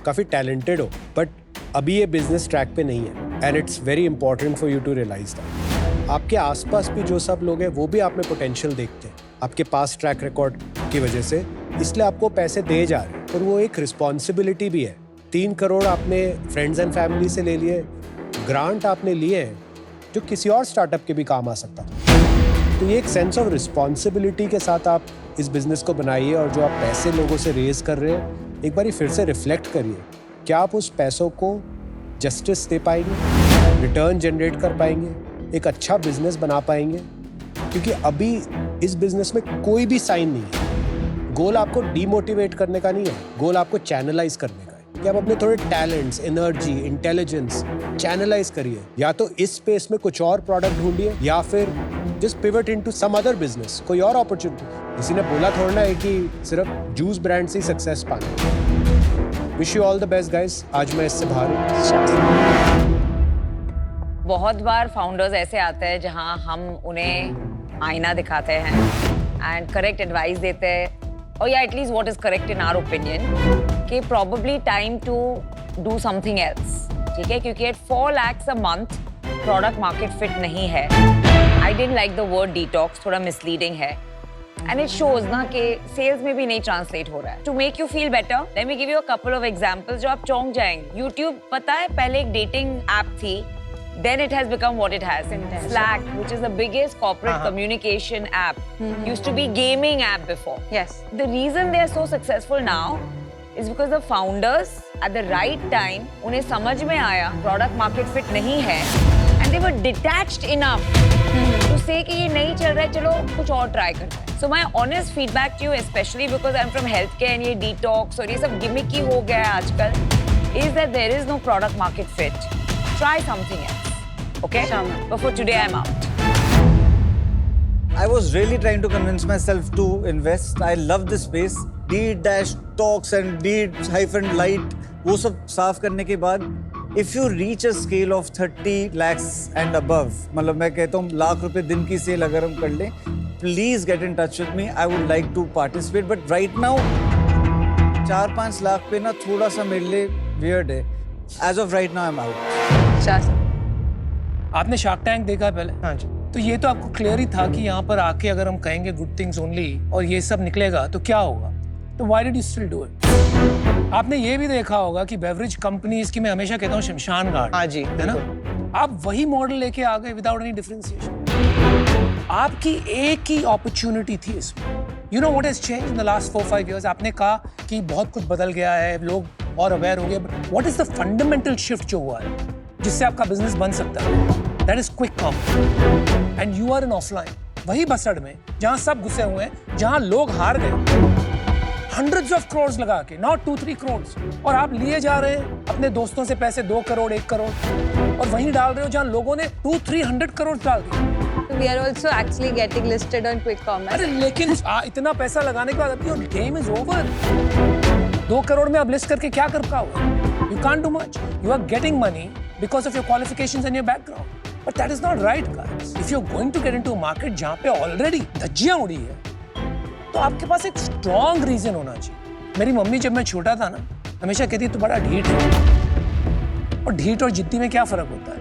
काफ़ी टैलेंटेड हो, बट अभी ये बिजनेस ट्रैक पे नहीं है, and it's very important for you to realise that. आपके आसपास भी जो सब लोग हैं वो भी आप में पोटेंशियल देखते हैं आपके पास ट्रैक रिकॉर्ड की वजह से, इसलिए आपको पैसे दे जा रहे हैं, पर वो एक रिस्पॉन्सिबिलिटी भी है। 3 करोड़ आपने फ्रेंड्स एंड फैमिली से ले लिए, ग्रांट आपने लिए हैं जो किसी और स्टार्टअप के भी काम आ सकता था। तो ये एक सेंस ऑफ रिस्पॉन्सिबिलिटी के साथ आप इस बिजनेस को बनाइए, और जो आप पैसे लोगों से रेज कर रहे हैं एक बार फिर से रिफ्लेक्ट करिए, क्या आप उस पैसों को जस्टिस दे पाएंगे, रिटर्न जनरेट कर पाएंगे, एक अच्छा बिजनेस बना पाएंगे। क्योंकि अभी इस बिजनेस में कोई भी साइन नहीं है। गोल आपको डीमोटिवेट करने का नहीं है, गोल आपको चैनलाइज करने का है कि आप अपने थोड़े टैलेंट्स, एनर्जी, इंटेलिजेंस चैनलाइज करिए। या तो इस स्पेस में कुछ और प्रोडक्ट ढूंढिए या फिर just pivot into some other business, कोई और अपॉर्चुनिटी। किसी ने बोला थोड़ा ना है कि सिर्फ जूस ब्रांड से ही सक्सेस पाना। Wish you all the best guys. आज मैं इससे बाहर हूँ। बहुत बार फाउंडर्स ऐसे आते हैं जहां हम उन्हें आईना दिखाते हैं एंड करेक्ट एडवाइस देते हैं, और या at least what is correct in our opinion, कि probably time to do something else. ठीक है, क्योंकि at 4 lakhs a month product market fit नहीं है। I didn't like the word detox, थोड़ा मिसलीडिंग है एंड इट शोज ना कि सेल्स में भी नहीं ट्रांसलेट हो रहा है। To make you feel better, let me give you a couple of examples जो आप चौंक जाएंगे। YouTube पता है पहले एक डेटिंग ऐप थी, then it has become what it has. Slack, which is the biggest corporate communication app, used to be gaming app before. Yes. The reason they are so successful now is because the founders at the right time, उन्हें समझ में आया product market fit नहीं है, and they were detached enough to say कि ये नहीं चल रहा है, चलो कुछ और try करते हैं. So my honest feedback to you, especially because I'm from healthcare and ये detox और ये सब gimmicky हो गया है आजकल, is that there is no product market fit. Try something else. Okay? But for today, I'm out. I was really trying to convince myself to invest. I love this space. D-Talks and D-Light, वो सब साफ करने के बाद, if you reach a scale of 30 lakhs and above, मतलब मैं कहता हूँ लाख रुपए दिन की सेल अगर हम कर लें, please get in touch with me. I would like to participate. But right now, 4-5 lakh पे ना थोड़ा सा मेरे लिए weird है. As of right now, I'm out. आपने शार्क टैंक देखा पहले? हाँ जी। तो ये तो आपको क्लियर ही था कि यहाँ पर आके अगर हम कहेंगे गुड थिंग्स ओनली और ये सब निकलेगा तो क्या होगा। तो why did you still do it? आपने ये भी देखा होगा कि बेवरेज कंपनीज की मैं हमेशा कहता हूँ शमशान घाट, हाँ जी, है ना? आप वही मॉडल लेके आ गए विदाउट एनी डिफरेंशिएशन। आपकी एक ही अपॉर्चुनिटी थी इसमें। You know what has changed in the last 4-5 years? आपने कहा कि बहुत कुछ बदल गया है, लोग और अवेयर हो गए, but what is the fundamental shift जो हुआ है जिससे आपका बिजनेस बन सकता है? That is quick commerce and you are in offline. वही बसड़ में जहां सब घुसे हुए हैं, जहां लोग हार गए hundreds of crores लगा के, not 2-3 crores, और आप लिए जा रहे हैं अपने दोस्तों से पैसे 2 करोड़ 1 करोड़ और वहीं डाल रहे हो जहां लोगों ने 200-300 करोड़ डाल दिए। We are also actually getting listed on quick commerce. अरे लेकिन इतना पैसा लगाने के बाद अभी your game is over. 2 crore में आप लिस्ट करके क्या कर पाओगे? You can't do much. You are getting money because of your qualifications and your background. But that is not right, guys. If you're going to get into a market जहाँ पे already धज्जियाँ उड़ी है, तो आपके पास एक स्ट्रॉन्ग रीजन होना चाहिए। मेरी मम्मी जब मैं छोटा था ना, हमेशा कहती तू बड़ा ढीठ है। और ढीठ और जिद्दी में क्या फर्क होता है?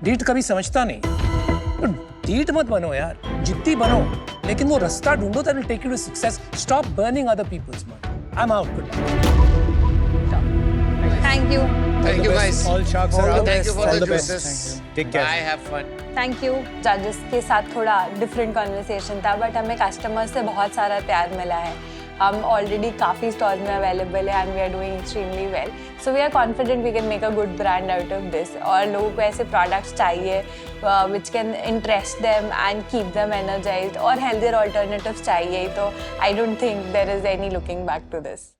ढीठ कभी समझता नहीं, तो ढीठ मत बनो यार, जिद्दी बनो, लेकिन वो रास्ता ढूंढो that will take you to success. Stop burning other people's money. I'm out. Good luck. Thank you. Thank you guys. All sharks are out. Thank you for All the the best. juices. Take care. Bye, have fun. Thank you. जजेस के साथ थोड़ा different conversation था, but हमें customers से बहुत सारा प्यार मिला है। हम ऑलरेडी काफ़ी स्टॉल में अवेलेबल है and we are doing extremely well, so we are confident we can make a good brand out of this. और लोगों को ऐसे प्रोडक्ट्स चाहिए which can interest them and keep them energised, और healthier alternatives चाहिए। तो I don't think there is any looking back to this.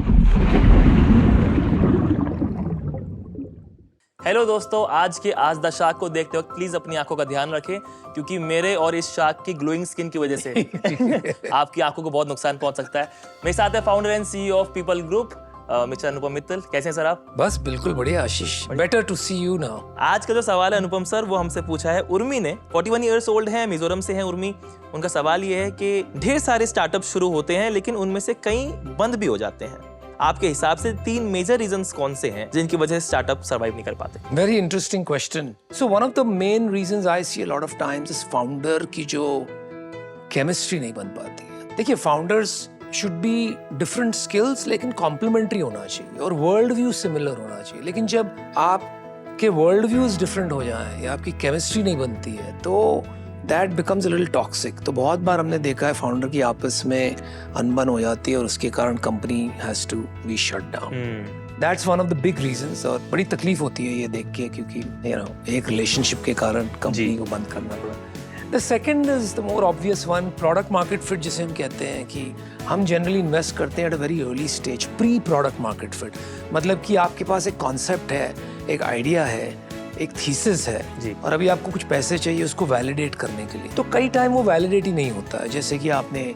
Hello दोस्तों, आज के आज द शार्क को देखते वक्त प्लीज अपनी आंखों का ध्यान रखें, क्योंकि मेरे और इस शार्क की ग्लोइंग स्किन की वजह से आपकी आंखों को बहुत नुकसान पहुंच सकता है। मेरे साथ है founder and CEO of people group mister Anupam Mittal. कैसे हैं सर आप? बस बिल्कुल बढ़िया Ashish, better to see you now. आज का जो सवाल है अनुपम सर, वो हमसे पूछा है उर्मी ने। 41 ईयर्स ओल्ड है, मिजोरम से है उर्मी। उनका सवाल ये है कि ढेर सारे स्टार्टअप शुरू होते हैं लेकिन उनमें से कई बंद भी हो जाते हैं। आपके हिसाब से 3 मेजर रीजंस कौन से हैं जिनकी वजह से स्टार्टअप सर्वाइव नहीं कर पाते? Very interesting question. So one of the main reasons I see a lot of times is founder की जो chemistry नहीं बन पाती है। देखिए, founders should be different skills लेकिन complementary होना चाहिए और world view similar होना चाहिए। लेकिन जब आपके world views different हो जाएं या आपकी chemistry नहीं बनती है तो that becomes a little toxic। तो बहुत बार हमने देखा है फाउंडर की आपस में अनबन हो जाती है और उसके कारण company has to be shut down। That's one of the big reasons. और बड़ी तकलीफ होती है ये देख के, क्योंकि एक रिलेशनशिप के कारण कंपनी को बंद करना पड़ा। The second is the more obvious one, product market fit, जिसे हम कहते हैं कि हम जनरली इन्वेस्ट करते हैं at a very early stage, pre product market fit. मतलब कि आपके पास एक कॉन्सेप्ट है, एक आइडिया है, एक थीसिस है, और अभी आपको कुछ पैसे चाहिए उसको वैलिडेट करने के लिए। तो कई टाइम वो वैलिडेट ही नहीं होता है। जैसे कि आपने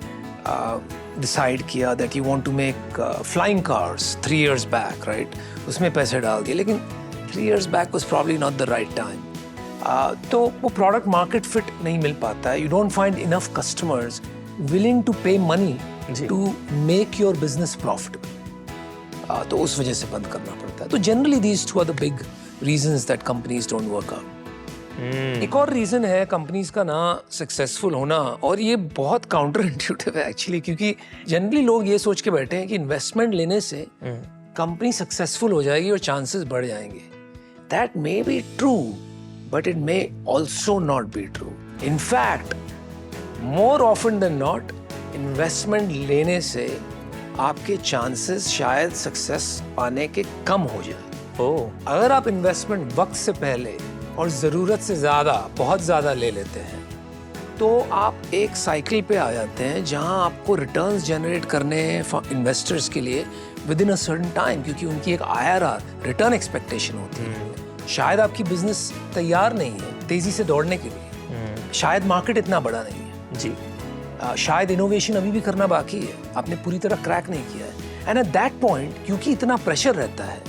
डिसाइड किया that you want to make flying cars 3 years back, right, उसमें पैसे डाल दिए, लेकिन 3 years back was probably not the right time. तो वो प्रोडक्ट मार्केट फिट नहीं मिल पाता है। You don't find enough customers willing to pay money to make your business profitable. तो उस वजह से बंद करना पड़ता है। तो generally these two are the big reasons that companies don't work out. एक और रीजन है कंपनीज का ना सक्सेसफुल होना, और ये बहुत काउंटर इंट्यूटिव है एक्चुअली, क्योंकि जनरली लोग ये सोच के बैठे हैं कि इन्वेस्टमेंट लेने से कंपनी सक्सेसफुल हो जाएगी और चांसेस बढ़ जाएंगे। That may be true, but it may also not be true. In fact, more often than not, investment लेने से आपके chances शायद success पाने के कम हो जाए। अगर आप investment वक्त से पहले और ज़रूरत से ज़्यादा, बहुत ज़्यादा ले लेते हैं, तो आप एक साइकिल पे आ जाते हैं जहां आपको रिटर्न्स जनरेट करने हैं इन्वेस्टर्स के लिए with in a certain time, क्योंकि उनकी एक IRR रिटर्न एक्सपेक्टेशन होती है। शायद आपकी बिजनेस तैयार नहीं है तेजी से दौड़ने के लिए, शायद मार्केट इतना बड़ा नहीं है जी, शायद इनोवेशन अभी भी करना बाकी है, आपने पूरी तरह क्रैक नहीं किया है। एंड एट दैट पॉइंट, क्योंकि इतना प्रेशर रहता है,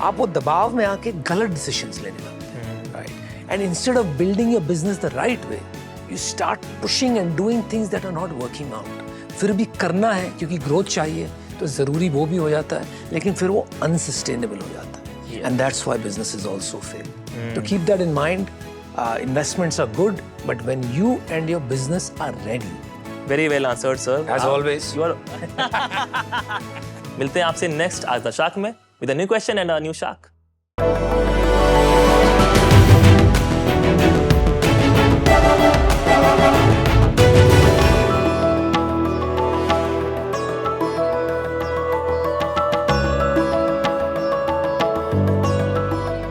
आप वो दबाव में आके गलत डिसीजंस लेने लगते हैं, right. And instead of building your business the right way, you start pushing and doing things that are not working out. फिर भी करना है क्योंकि ग्रोथ चाहिए, तो ज़रूरी वो भी हो जाता है, लेकिन फिर वो अनसस्टेनेबल हो जाता है। And that's why businesses also fail. So keep that in mind. Investments are good, but when you and your business are ready. Very well answered, sir. As always. You are. मिलते हैं आपसे next आज the shark में with a new question and a new shark.